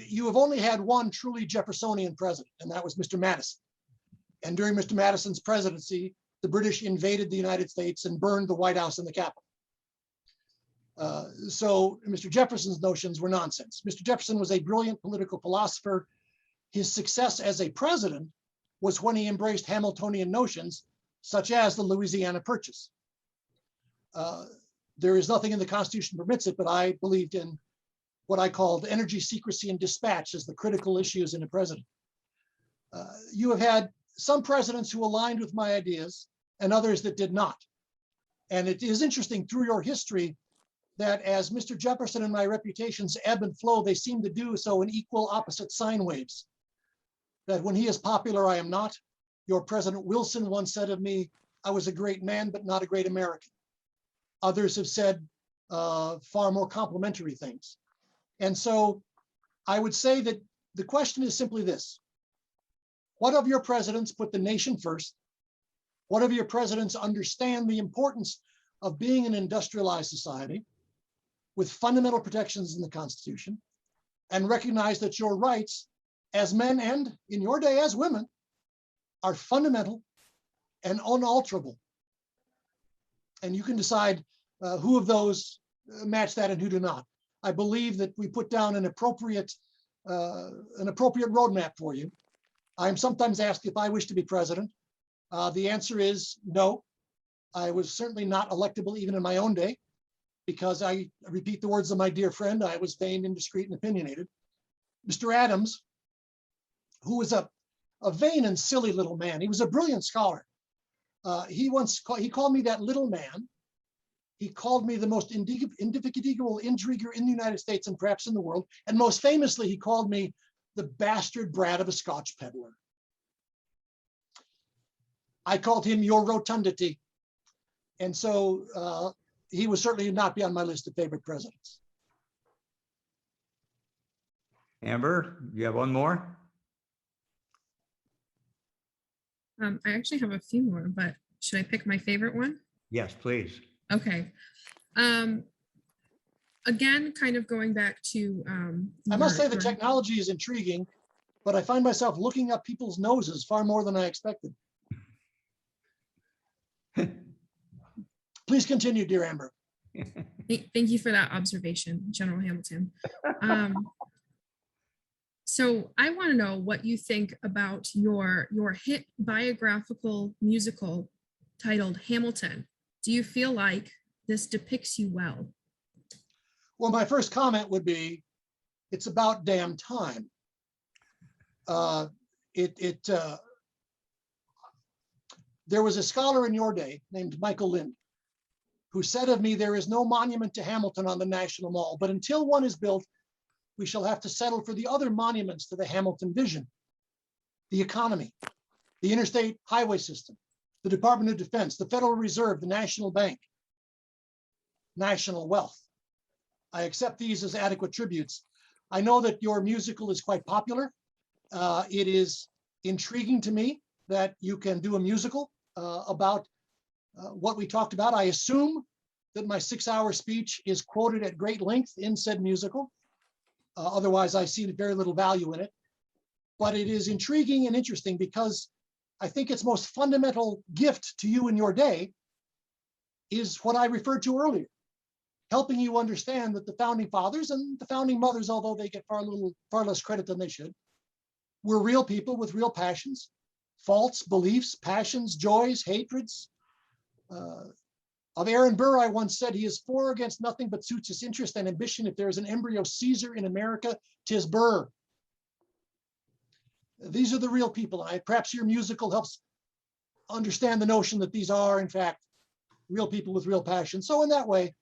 You have only had one truly Jeffersonian president, and that was Mr. Madison. And during Mr. Madison's presidency, the British invaded the United States and burned the White House and the Capitol. So Mr. Jefferson's notions were nonsense. Mr. Jefferson was a brilliant political philosopher. His success as a president was when he embraced Hamiltonian notions, such as the Louisiana Purchase. There is nothing in the Constitution permits it, but I believed in what I called energy, secrecy, and dispatch as the critical issues in a president. You have had some presidents who aligned with my ideas and others that did not. And it is interesting through your history that as Mr. Jefferson and my reputations ebb and flow, they seem to do so in equal opposite sine waves. That when he is popular, I am not. Your President Wilson once said of me, I was a great man, but not a great American. Others have said far more complimentary things. And so I would say that the question is simply this. What of your presidents put the nation first? What of your presidents understand the importance of being an industrialized society with fundamental protections in the Constitution and recognize that your rights as men and in your day as women are fundamental and unalterable? And you can decide who of those match that and who do not. I believe that we put down an appropriate roadmap for you. I'm sometimes asked if I wish to be president. The answer is no. I was certainly not electable even in my own day, because I repeat the words of my dear friend, I was vain, indiscreet, and opinionated. Mr. Adams, who was a vain and silly little man, he was a brilliant scholar. He called me that little man. He called me the most indefatigable intriguer in the United States and perhaps in the world. And most famously, he called me the bastard brat of a Scotch peddler. I called him your rotundity. And so he would certainly not be on my list of favorite presidents. Amber, you have one more? I actually have a few more, but should I pick my favorite one? Yes, please. Okay. Again, kind of going back to. I must say the your- technology is intriguing, but I find myself looking up people's noses far more than I expected. Please continue, dear Amber. Thank you for that observation, General Hamilton. So I want to know what you think about your hit biographical musical titled Hamilton. Do you feel like this depicts you well? Well, my first comment would be, it's about damn time. There was a scholar in your day named Michael Lind, who said of me, there is no monument to Hamilton on the National Mall, but until one is built, we shall have to settle for the other monuments to the Hamilton vision: the economy, the interstate highway system, the Department of Defense, the Federal Reserve, the National Bank, national wealth. I accept these as adequate tributes. I know that your musical is quite popular. It is intriguing to me that you can do a musical about what we talked about. I assume that my 6-hour speech is quoted at great length in said musical. Otherwise, I see very little value in it. But it is intriguing and interesting because I think its most fundamental gift to you in your day is what I referred to earlier, helping you understand that the founding fathers and the founding mothers, although they get far less credit than they should, were real people with real passions, faults, beliefs, passions, joys, hatreds. Of Aaron Burr, I once said, he is for or against nothing but suits his interest and ambition. If there is an embryo Caesar in America, 'tis Burr. These are the real people. Perhaps your musical helps understand the notion that these are, in fact, real people with real passion. So in that way,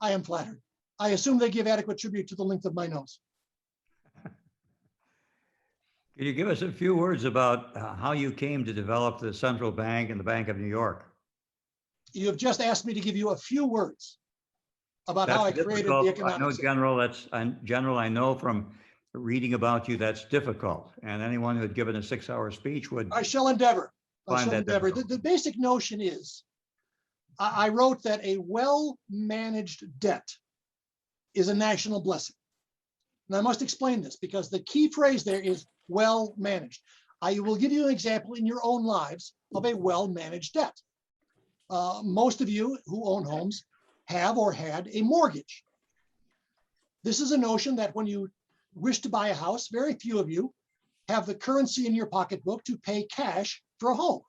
I am flattered. I assume they give adequate tribute to the length of my nose. Can you give us a few words about how you came to develop the central bank and the Bank of New York? You have just asked me to give you a few words about how I That's created the difficult. I know, economics. General, I know from reading about you, that's difficult. And anyone who had given a 6-hour speech would I shall endeavor. I find shall that endeavor. difficult. The basic notion is, I wrote that a well-managed debt is a national blessing. And I must explain this because the key phrase there is well-managed. I will give you an example in your own lives of a well-managed debt. Most of you who own homes have or had a mortgage. This is a notion that when you wish to buy a house, very few of you have the currency in your pocketbook to pay cash for a home.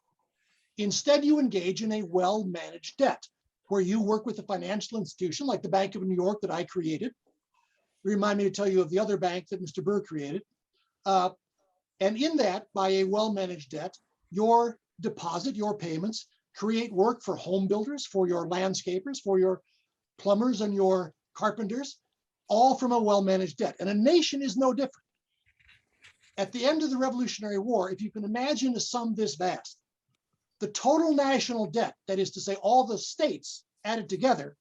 Instead, you engage in a well-managed debt where you work with a financial institution like the Bank of New York that I created. Remind me to tell you of the other bank that Mr. Burr created. And in that, by a well-managed debt, your deposit, your payments create work for home builders, for your landscapers, for your plumbers and your carpenters, all from a well-managed debt. And a nation is no different. At the end of the Revolutionary War, if you can imagine a sum this vast, the total national debt, that is to say, all the states added together,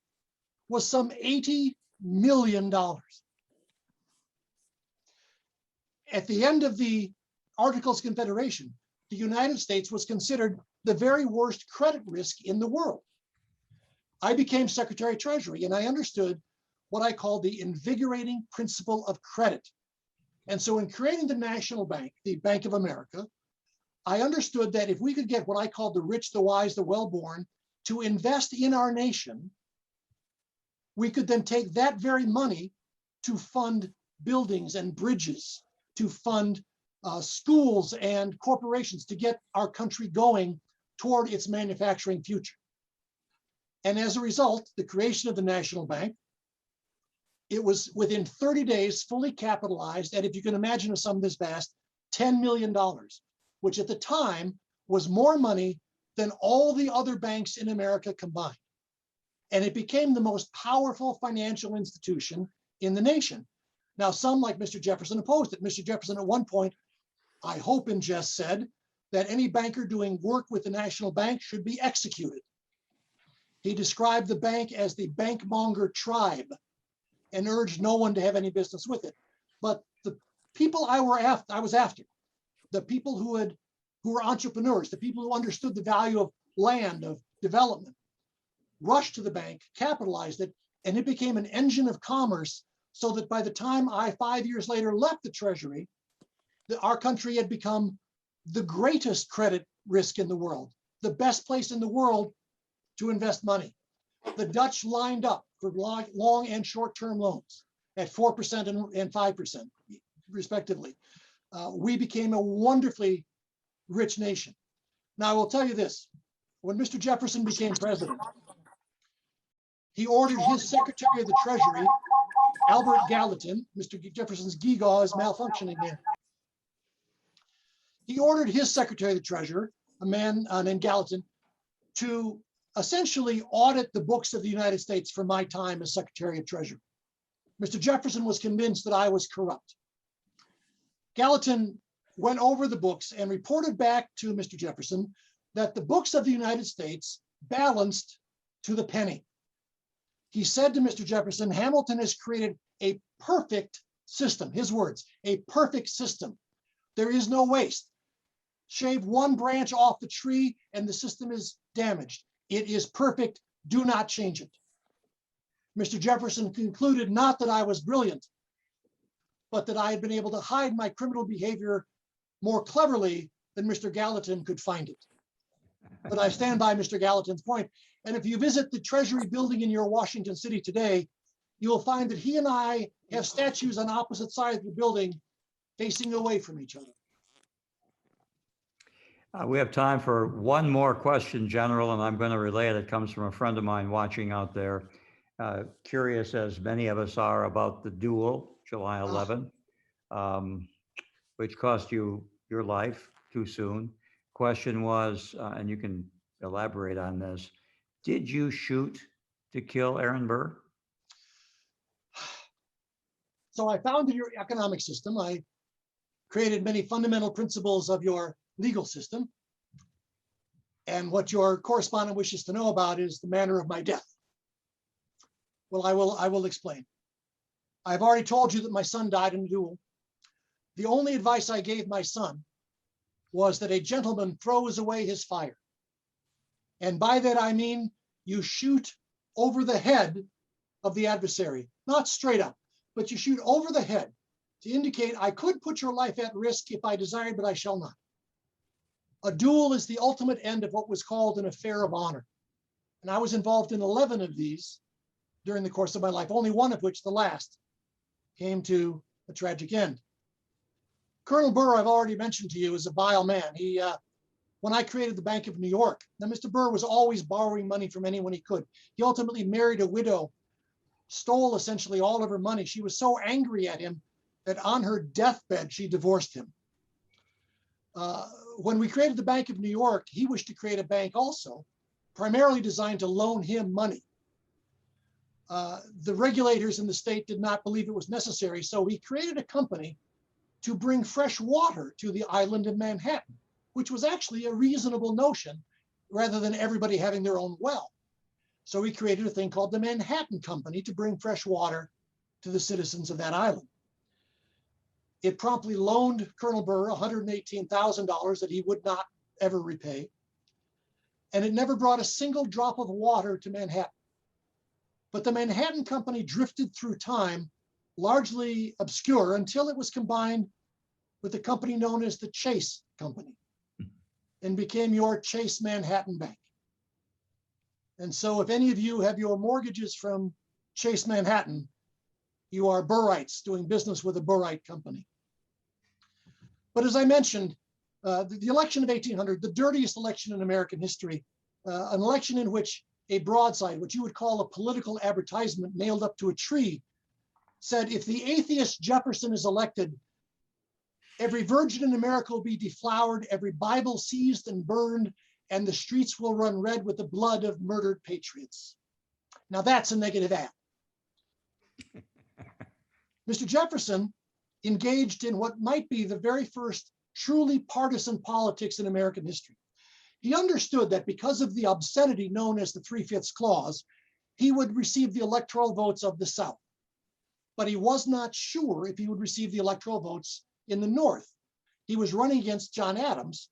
was some $80 million. At the end of the Articles of Confederation, the United States was considered the very worst credit risk in the world. I became Secretary of Treasury and I understood what I call the invigorating principle of credit. And so in creating the national bank, the Bank of America, I understood that if we could get what I called the rich, the wise, the well-born to invest in our nation, we could then take that very money to fund buildings and bridges, to fund schools and corporations, to get our country going toward its manufacturing future. And as a result, the creation of the national bank, it was within 30 days fully capitalized. And if you can imagine a sum this vast, $10 million, which at the time was more money than all the other banks in America combined. And it became the most powerful financial institution in the nation. Now, some like Mr. Jefferson opposed it. Mr. Jefferson at one point, I hope in jest said that any banker doing work with the national bank should be executed. He described the bank as the bankmonger tribe and urged no one to have any business with it. But the people I was after, the people who were entrepreneurs, the people who understood the value of land, of development, rushed to the bank, capitalized it, and it became an engine of commerce so that by the time I, 5 years later, left the Treasury, our country had become the greatest credit risk in the world, the best place in the world to invest money. The Dutch lined up for long and short-term loans at 4% and 5%, respectively. We became a wonderfully rich nation. Now, I will tell you this. When Mr. Jefferson became president, he ordered his Secretary of the Treasury, Albert Gallatin, Mr. Jefferson's gewgaw is malfunctioning here. He ordered his Secretary of the Treasury, a man named Gallatin, to essentially audit the books of the United States for my time as Secretary of Treasury. Mr. Jefferson was convinced that I was corrupt. Gallatin went over the books and reported back to Mr. Jefferson that the books of the United States balanced to the penny. He said to Mr. Jefferson, Hamilton has created a perfect system, his words, a perfect system. There is no waste. Shave one branch off the tree and the system is damaged. It is perfect. Do not change it. Mr. Jefferson concluded not that I was brilliant, but that I had been able to hide my criminal behavior more cleverly than Mr. Gallatin could find it. But I stand by Mr. Gallatin's point. And if you visit the Treasury building in your Washington City today, you will find that he and I have statues on opposite sides of the building facing away from each other. We have time for one more question, General, and I'm going to relay it. It comes from a friend of mine watching out there. Curious, as many of us are, about the Duel, July 11, which cost you your life too soon. Question was, and you can elaborate on this, Did you shoot to kill Aaron Burr? So I founded your economic system. I created many fundamental principles of your legal system. And what your correspondent wishes to know about is the manner of my death. Well, I will explain. I've already told you that my son died in a duel. The only advice I gave my son was that a gentleman throws away his fire. And by that, I mean you shoot over the head of the adversary, not straight up, but you shoot over the head to indicate I could put your life at risk if I desired, but I shall not. A duel is the ultimate end of what was called an affair of honor. And I was involved in 11 of these during the course of my life, only one of which, the last, came to a tragic end. Colonel Burr, I've already mentioned to you, is a vile man. When I created the Bank of New York, now Mr. Burr was always borrowing money from anyone he could. He ultimately married a widow, stole essentially all of her money. She was so angry at him that on her deathbed, she divorced him. When we created the Bank of New York, he wished to create a bank also, primarily designed to loan him money. The regulators in the state did not believe it was necessary, so he created a company to bring fresh water to the island of Manhattan, which was actually a reasonable notion rather than everybody having their own well. So he created a thing called the Manhattan Company to bring fresh water to the citizens of that island. It promptly loaned Colonel Burr $118,000 that he would not ever repay. And it never brought a single drop of water to Manhattan. But the Manhattan Company drifted through time, largely obscure, until it was combined with a company known as the Chase Company and became your Chase Manhattan Bank. And so if any of you have your mortgages from Chase Manhattan, you are Burrites doing business with a Burrite company. But as I mentioned, the election of 1800, the dirtiest election in American history, an election in which a broadside, what you would call a political advertisement nailed up to a tree, said, if the atheist Jefferson is elected, every virgin in America will be deflowered, every Bible seized and burned, and the streets will run red with the blood of murdered patriots. Now that's a negative ad. Mr. Jefferson engaged in what might be the very first truly partisan politics in American history. He understood that because of the obscenity known as the 3/5 clause, he would receive the electoral votes of the South. But he was not sure if he would receive the electoral votes in the North. He was running against John Adams,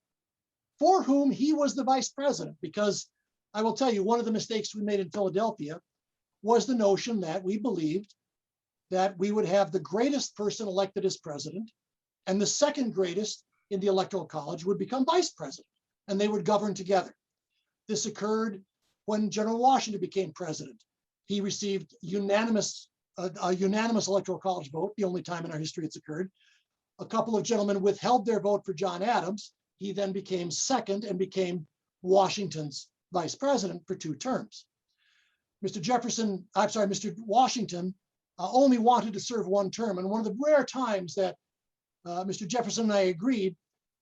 for whom he was the vice president, because I will tell you, one of the mistakes we made in Philadelphia was the notion that we believed that we would have the greatest person elected as president, and the second greatest in the Electoral College would become vice president, and they would govern together. This occurred when General Washington became president. He received a unanimous Electoral College vote, the only time in our history it's occurred. A couple of gentlemen withheld their vote for John Adams. He then became second and became Washington's vice president for 2 terms. Mr. Washington only wanted to serve 1 term. And one of the rare times that Mr. Jefferson and I agreed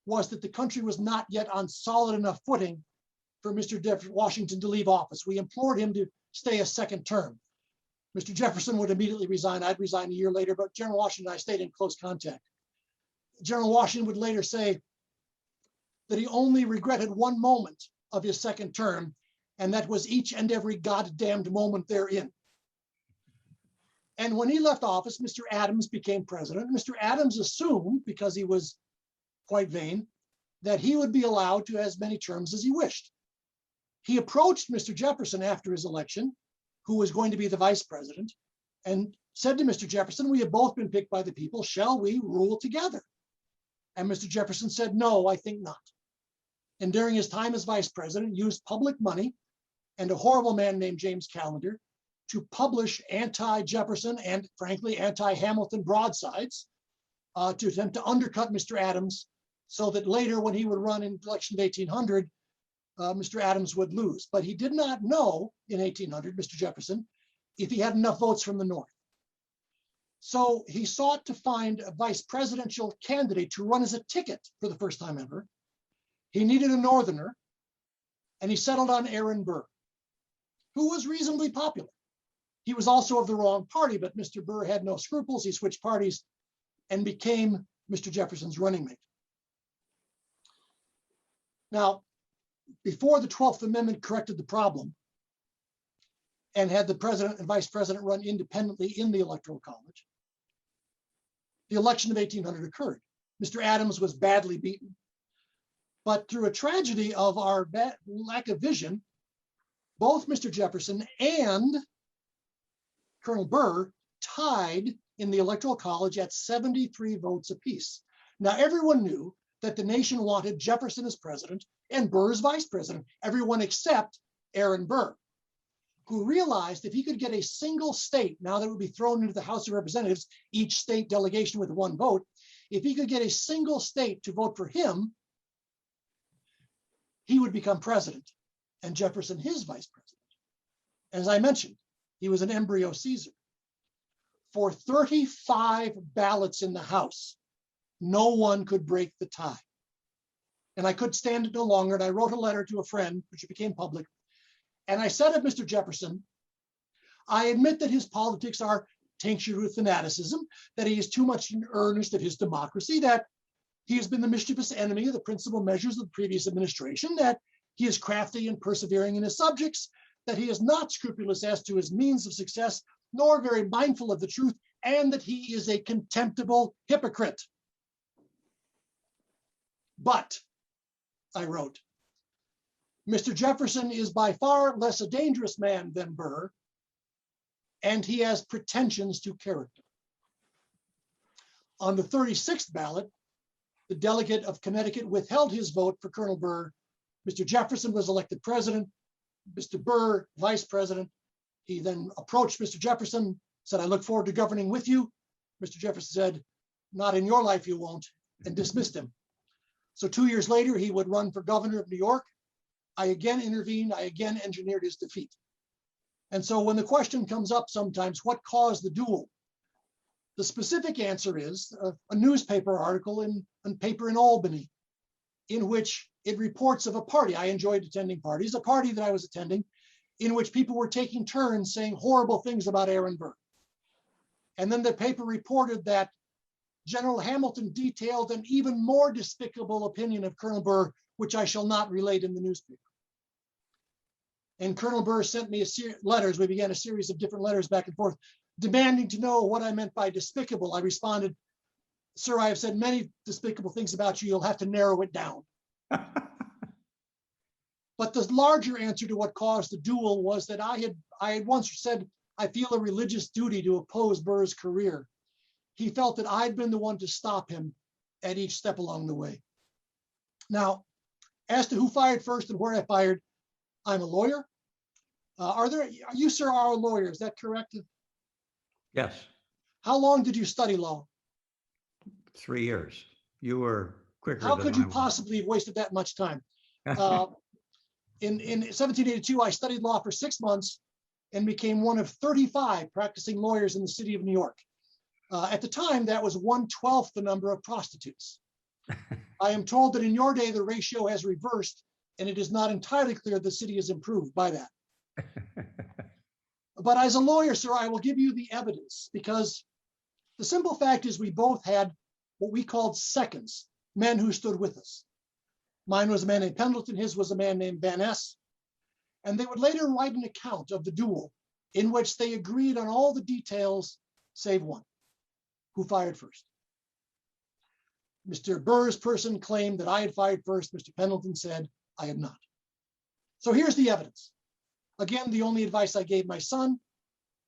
was that the country was not yet on solid enough footing for Mr. Washington to leave office. We implored him to stay a 2nd term. Mr. Jefferson would immediately resign. I'd resign a year later, but General Washington and I stayed in close contact. General Washington would later say that he only regretted 1 moment of his 2nd term, and that was each and every goddamned moment therein. And when he left office, Mr. Adams became president. Mr. Adams assumed, because he was quite vain, that he would be allowed to as many terms as he wished. He approached Mr. Jefferson after his election, who was going to be the vice president, and said to Mr. Jefferson, we have both been picked by the people. Shall we rule together? And Mr. Jefferson said, no, I think not. And during his time as vice president, used public money and a horrible man named James Callender to publish anti-Jefferson and frankly, anti-Hamilton broadsides to attempt to undercut Mr. Adams, so that later when he would run in the election of 1800, Mr. Adams would lose. But he did not know in 1800, Mr. Jefferson, if he had enough votes from the North. So he sought to find a vice presidential candidate to run as a ticket for the first time ever. He needed a Northerner, and he settled on Aaron Burr. who was reasonably popular. He was also of the wrong party, but Mr. Burr had no scruples. He switched parties and became Mr. Jefferson's running mate. Now, before the 12th Amendment corrected the problem and had the president and vice president run independently in the Electoral College, the election of 1800 occurred. Mr. Adams was badly beaten, but through a tragedy of our lack of vision, both Mr. Jefferson and Colonel Burr tied in the Electoral College at 73 votes apiece. Now, everyone knew that the nation wanted Jefferson as president and Burr as vice president, everyone except Aaron Burr, who realized if he could get a single state, now that would be thrown into the House of Representatives, each state delegation with one vote, if he could get a single state to vote for him, he would become president and Jefferson his vice president. As I mentioned, he was an embryo Caesar. For 35 ballots in the House, no one could break the tie. And I could stand it no longer. And I wrote a letter to a friend, which became public. And I said of Mr. Jefferson, I admit that his politics are tinctured with fanaticism, that he is too much in earnest of his democracy, that he has been the mischievous enemy of the principal measures of the previous administration, that he is crafty and persevering in his subjects, that he is not scrupulous as to his means of success, nor very mindful of the truth, and that he is a contemptible hypocrite. But, I wrote, Mr. Jefferson is by far less a dangerous man than Burr, and he has pretensions to character. On the 36th ballot, the delegate of Connecticut withheld his vote for Colonel Burr. Mr. Jefferson was elected president, Mr. Burr vice president. He then approached Mr. Jefferson, said, I look forward to governing with you. Mr. Jefferson said, not in your life you won't, and dismissed him. So 2 years later, he would run for governor of New York. I again intervened, I again engineered his defeat. And so when the question comes up sometimes, what caused the duel? The specific answer is a newspaper article in a paper in Albany, in which it reports of a party. I enjoyed attending parties, a party that I was attending, in which people were taking turns saying horrible things about Aaron Burr. And then the paper reported that General Hamilton detailed an even more despicable opinion of Colonel Burr, which I shall not relate in the newspaper. And Colonel Burr sent me letters. We began a series of different letters back and forth, demanding to know what I meant by despicable. I responded, sir, I have said many despicable things about you. You'll have to narrow it down. But the larger answer to what caused the duel was that I had once said, I feel a religious duty to oppose Burr's career. He felt that I'd been the one to stop him at each step along the way. Now, as to who fired first and where I fired, I'm a lawyer. You, sir, are a lawyer, is that correct? Yes, How long did you study law? 3 years. You were quicker How than could I you was. possibly have wasted that much time? In 1782, I studied law for 6 months and became one of 35 practicing lawyers in the city of New York. At the time, that was 1/12 the number of prostitutes. I am told that in your day, the ratio has reversed, and it is not entirely clear the city has improved by that. But as a lawyer, sir, I will give you the evidence, because the simple fact is we both had what we called seconds, men who stood with us. Mine was a man named Pendleton, his was a man named Van Ness. And they would later write an account of the duel in which they agreed on all the details, save one, who fired first. Mr. Burr's person claimed that I had fired first. Mr. Pendleton said I had not. So here's the evidence. Again, the only advice I gave my son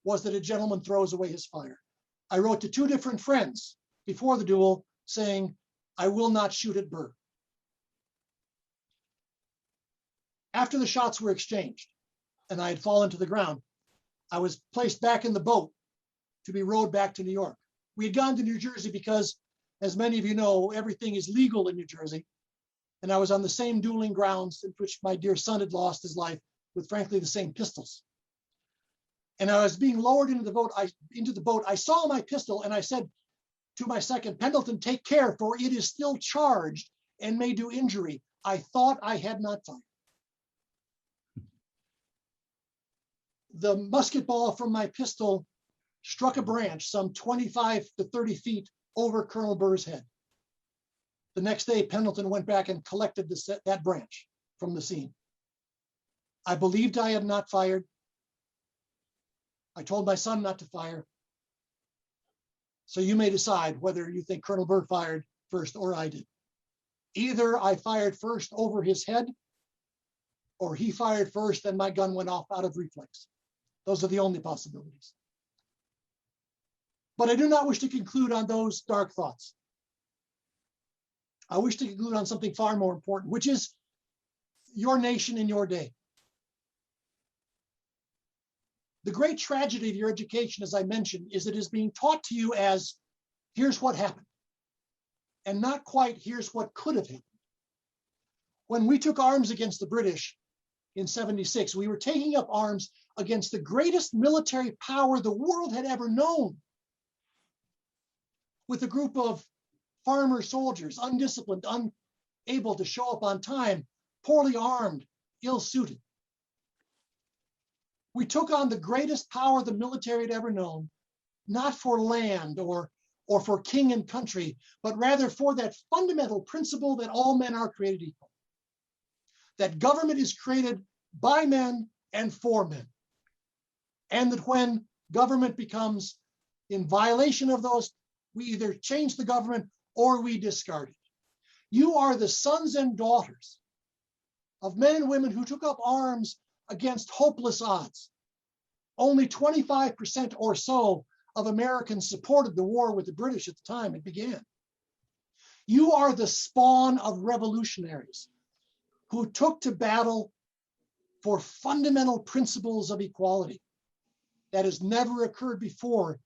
was that a gentleman throws away his fire. I wrote to 2 different friends before the duel saying, I will not shoot at Burr. After the shots were exchanged and I had fallen to the ground, I was placed back in the boat to be rowed back to New York. We had gone to New Jersey because, as many of you know, everything is legal in New Jersey. And I was on the same dueling grounds in which my dear son had lost his life with, frankly, the same pistols. And I was being lowered into the boat. I saw my pistol and I said to my second, Pendleton, take care, for it is still charged and may do injury. I thought I had not fired. the musket ball from my pistol struck a branch some 25 to 30 feet over Colonel Burr's head. The next day, Pendleton went back and collected that branch from the scene. I believed I had not fired. I told my son not to fire. So you may decide whether you think Colonel Burr fired first or I did. Either I fired first over his head, or he fired first and my gun went off out of reflex. Those are the only possibilities. But I do not wish to conclude on those dark thoughts. I wish to conclude on something far more important, which is your nation in your day. The great tragedy of your education, as I mentioned, is it is being taught to you as, here's what happened, and not quite, here's what could have happened. When we took arms against the British in '76, we were taking up arms against the greatest military power the world had ever known, with a group of farmer soldiers, undisciplined, unable to show up on time, poorly armed, ill-suited. We took on the greatest power the military had ever known, not for land or for king and country, but rather for that fundamental principle that all men are created equal. That government is created by men and for men. And that when government becomes in violation of those, we either change the government or we discard it. You are the sons and daughters of men and women who took up arms against hopeless odds. Only 25% or so of Americans supported the war with the British at the time it began. You are the spawn of revolutionaries who took to battle for fundamental principles of equality that has never occurred before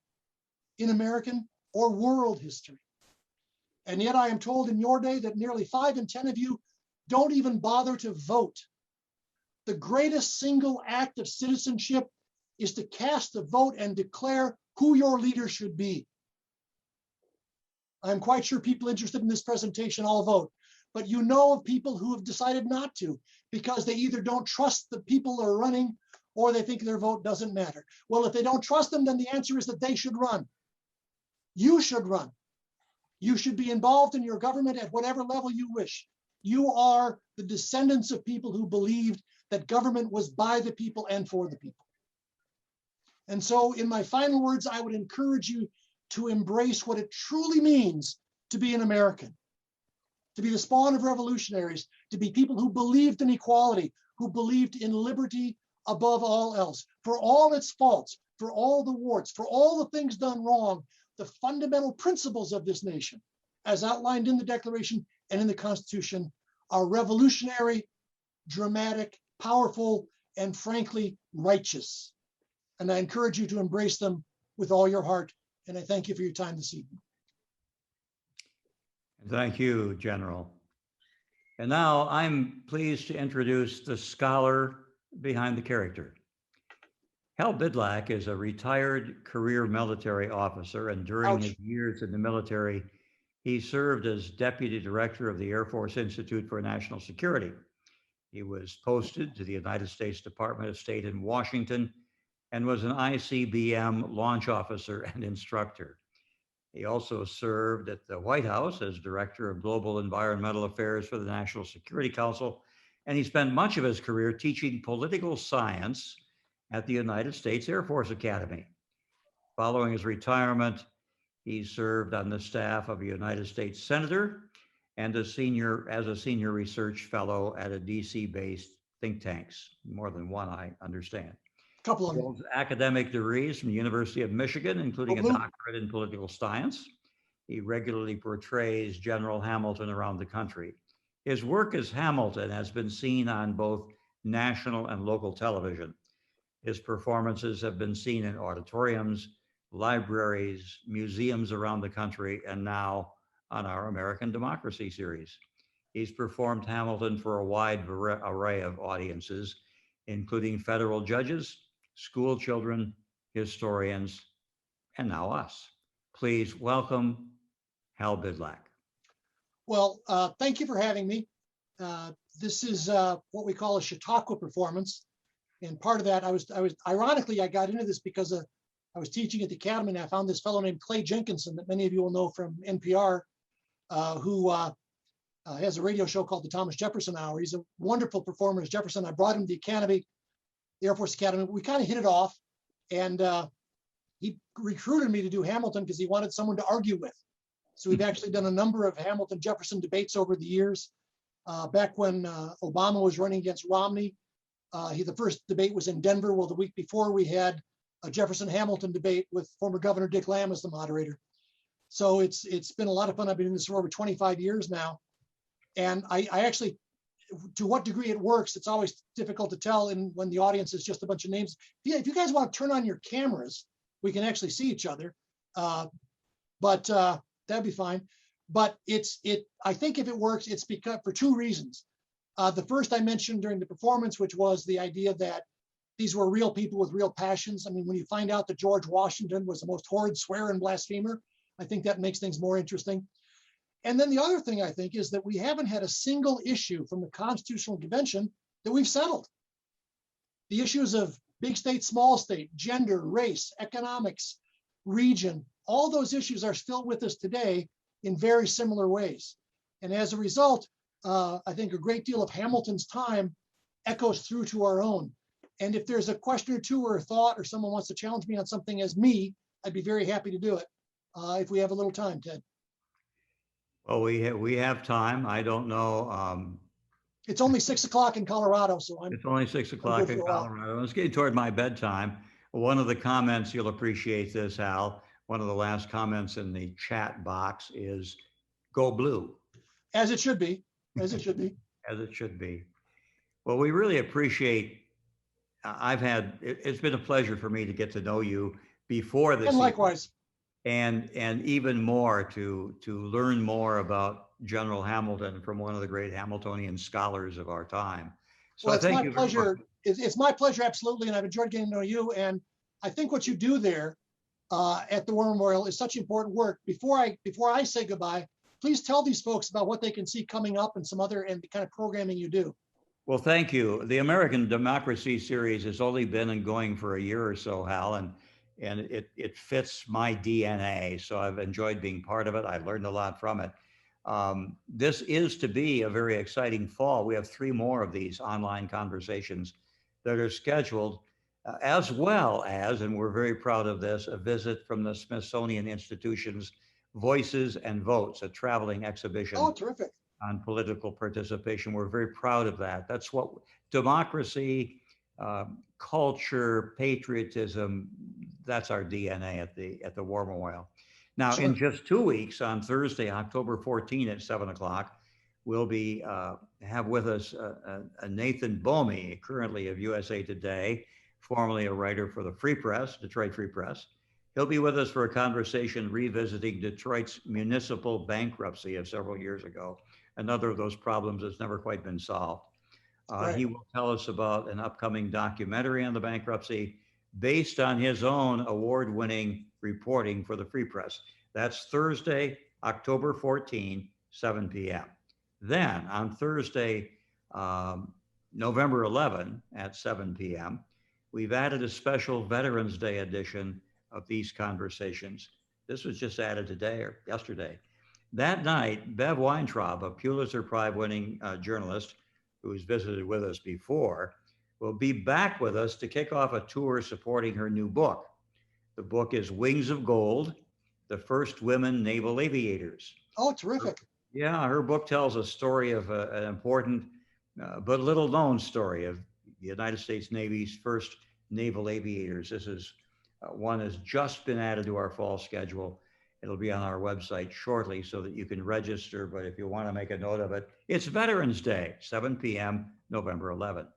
in American or world history. And yet I am told in your day that nearly 5 in 10 of you don't even bother to vote. The greatest single act of citizenship is to cast a vote and declare who your leader should be. I'm quite sure people interested in this presentation all vote, but you know of people who have decided not to because they either don't trust the people who are running or they think their vote doesn't matter. Well, if they don't trust them, then the answer is that they should run. You should run. You should be involved in your government at whatever level you wish. You are the descendants of people who believed that government was by the people and for the people. And so in my final words, I would encourage you to embrace what it truly means to be an American, to be the spawn of revolutionaries, to be people who believed in equality, who believed in liberty above all else. For all its faults, for all the warts, for all the things done wrong, the fundamental principles of this nation, as outlined in the Declaration and in the Constitution, are revolutionary, dramatic, powerful, and frankly, righteous. And I encourage you to embrace them with all your heart. And I thank you for your time this evening. Thank you, General. And now I'm pleased to introduce the scholar behind the character. Hal Bidlack is a retired career military officer, and during his years in the military, he served as Deputy Director of the Air Force Institute for National Security. He was posted to the United States Department of State in Washington and was an ICBM launch officer and instructor. He also served at the White House as Director of Global Environmental Affairs for the National Security Council, and he spent much of his career teaching political science at the United States Air Force Academy. Following his retirement, he served on the staff of a United States senator and as a senior research fellow at a DC-based think tanks, more than one, I understand. Couple of them. Holds academic degrees from the University of Michigan, including a doctorate in political science. He regularly portrays General Hamilton around the country. His work as Hamilton has been seen on both national and local television. His performances have been seen in auditoriums, libraries, museums around the country, and now on our American Democracy series. He's performed Hamilton for a wide array of audiences, including federal judges, school children, historians, and now us. Please welcome Hal Bidlack. Well, thank you for having me. This is what we call a Chautauqua performance. And part of that, ironically, I got into this because I was teaching at the academy, and I found this fellow named Clay Jenkinson that many of you will know from NPR, who has a radio show called the Thomas Jefferson Hour. He's a wonderful performer as Jefferson. I brought him to the academy, the Air Force Academy. We kind of hit it off, and he recruited me to do Hamilton because he wanted someone to argue with. So we've actually done a number of Hamilton Jefferson debates over the years. Back when Obama was running against Romney, the first debate was in Denver. Well, the week before we had a Jefferson Hamilton debate with former Governor Dick Lamb as the moderator. So it's been a lot of fun. I've been doing this for over 25 years now. And I actually, to what degree it works, it's always difficult to tell when the audience is just a bunch of names. If you guys want to turn on your cameras, we can actually see each other. But that'd be fine. But I think if it works, it's because for two reasons. The first I mentioned during the performance, which was the idea that these were real people with real passions. I mean, when you find out that George Washington was the most horrid swearer and blasphemer, I think that makes things more interesting. And then the other thing I think is that we haven't had a single issue from the Constitutional Convention that we've settled. The issues of big state, small state, gender, race, economics, region, all those issues are still with us today in very similar ways. And as a result, I think a great deal of Hamilton's time echoes through to our own. And if there's a question or two or a thought or someone wants to challenge me on something as me, I'd be very happy to do it if we have a little time, Ted. Well, we have time. I don't know. It's only 6 o'clock in Colorado, so It's only 6 o'clock in Colorado. It's getting toward my bedtime. One of the comments, you'll appreciate this, Hal. One of the last comments in the chat box is "Go Blue." As it should be. As it should be. As it should be. Well, we really appreciate. It's been a pleasure for me to get to know you before this. And likewise. And even more to learn more about General Hamilton from one of the great Hamiltonian scholars of our time. So well, it's my pleasure. It's my pleasure, absolutely, and I've enjoyed getting to know you. And I think what you do there at the War Memorial is such important work. Before I say goodbye, please tell these folks about what they can see coming up and some other and the kind of programming you do. Well, thank you. The American Democracy series has only been going for a year or so, Hal, and it fits my DNA. So I've enjoyed being part of it. I've learned a lot from it. This is to be a very exciting fall. We have 3 more of these online conversations that are scheduled, as well as, and we're very proud of this, a visit from the Smithsonian Institution's Voices and Votes, a traveling exhibition. Oh, terrific. On political participation. We're very proud of that. That's what democracy, culture, patriotism, that's our DNA at the War Memorial. Now, Sure. in just 2 weeks, on Thursday, October 14 at 7 o'clock, we'll be have with us Nathan Bomey, currently of USA Today, formerly a writer for the Free Press, Detroit Free Press. He'll be with us for a conversation revisiting Detroit's municipal bankruptcy of several years ago. Another of those problems that's never quite been solved. Right. He will tell us about an upcoming documentary on the bankruptcy based on his own award-winning reporting for the Free Press. That's Thursday, October 14, 7 p.m. Then on Thursday, November 11 at 7 p.m., we've added a special Veterans Day edition of these conversations. This was just added today or yesterday. That night, Bev Weintraub, a Pulitzer Prize-winning journalist who's visited with us before, will be back with us to kick off a tour supporting her new book. The book is Wings of Gold, The First Women Naval Aviators. Oh, terrific. Yeah, her book tells a story of an important but little known story of the United States Navy's first naval aviators. This is one has just been added to our fall schedule. It'll be on our website shortly so that you can register, but if you want to make a note of it, it's Veterans Day, 7 p.m., November 11th.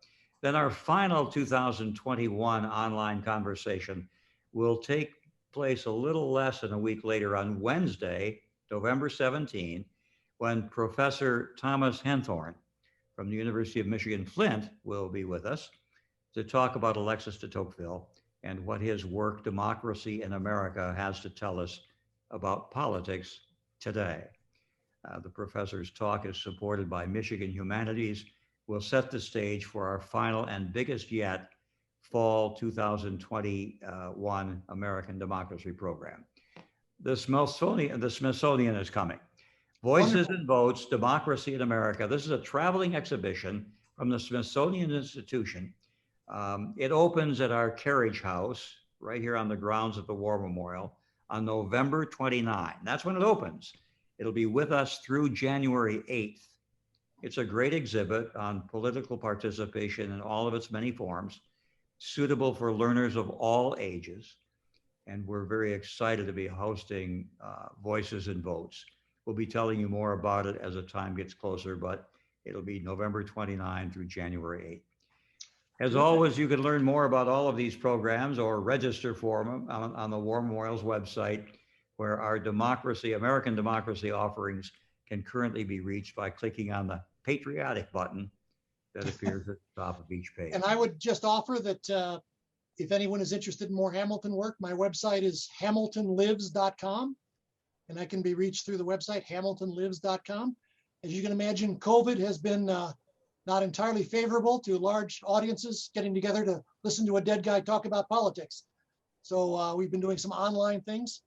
Then our final 2021 online conversation will take place a little less than a week later on Wednesday, November 17, when Professor Thomas Henthorn from the University of Michigan Flint will be with us to talk about Alexis de Tocqueville and what his work, Democracy in America, has to tell us about politics today. The professor's talk is supported by Michigan Humanities. Will set the stage for our final and biggest yet fall 2021 American Democracy Program. The Smithsonian is coming. Voices Wonderful. and Votes, Democracy in America. This is a traveling exhibition from the Smithsonian Institution. It opens at our carriage house right here on the grounds of the War Memorial on November 29. That's when it opens. It'll be with us through January 8th. It's a great exhibit on political participation in all of its many forms, suitable for learners of all ages. And we're very excited to be hosting Voices and Votes. We'll be telling you more about it as the time gets closer, but it'll be November 29 through January 8th. As always, you can learn more about all of these programs or register for them on the War Memorial's website, where our American democracy offerings can currently be reached by clicking on the patriotic button that appears at the top of each page. And I would just offer that if anyone is interested in more Hamilton work, my website is hamiltonlives.com. And I can be reached through the website, hamiltonlives.com. As you can imagine, COVID has been not entirely favorable to large audiences getting together to listen to a dead guy talk about politics. So we've been doing some online things.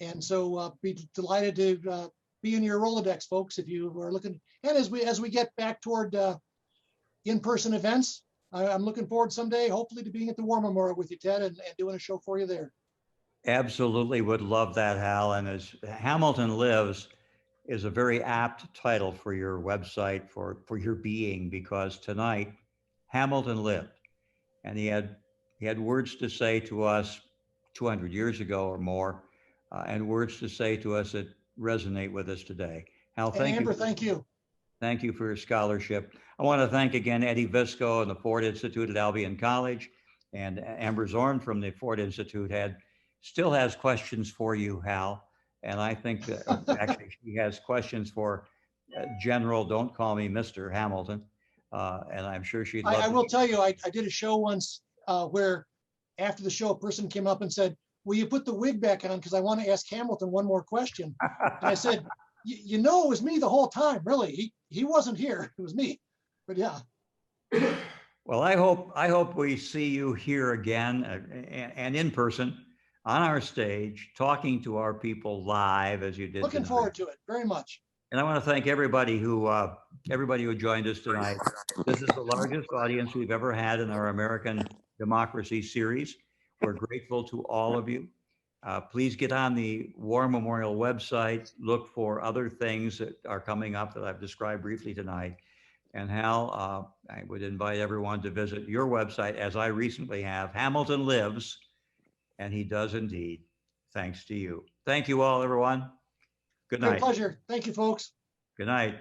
And so be delighted to be in your Rolodex, folks, if you are looking. And as we get back toward in-person events, I'm looking forward someday, hopefully, to being at the War Memorial with you, Ted, and doing a show for you there. Absolutely would love that, Hal. And as Hamilton Lives is a very apt title for your website, for your being, because tonight Hamilton lived, and he had words to say to us 200 years ago or more, and words to say to us that resonate with us today. Hal, And thank Amber, you. thank you. Thank you for your scholarship. I want to thank again Eddie Visco and the Ford Institute at Albion College, and Amber Zorn from the Ford Institute still has questions for you, Hal. And I think that actually she has questions for General, don't call me Mr. Hamilton. And I'm sure she'd love I to. will tell you, I did a show once where after the show, a person came up and said, will you put the wig back on? Because I want to ask Hamilton one more question. And I said, you know, it was me the whole time, really. He wasn't here. It was me. But yeah. Well, I hope we see you here again and in person on our stage, talking to our people live as you did Looking tonight. forward to it very much. And I want to thank everybody who joined us tonight. This is the largest audience we've ever had in our American Democracy series. We're grateful to all of you. Please get on the War Memorial website, look for other things that are coming up that I've described briefly tonight. And Hal, I would invite everyone to visit your website, as I recently have. Hamilton lives, and he does indeed, thanks to you. Thank you all, everyone. Good Great night. pleasure. Thank you, folks. Good night.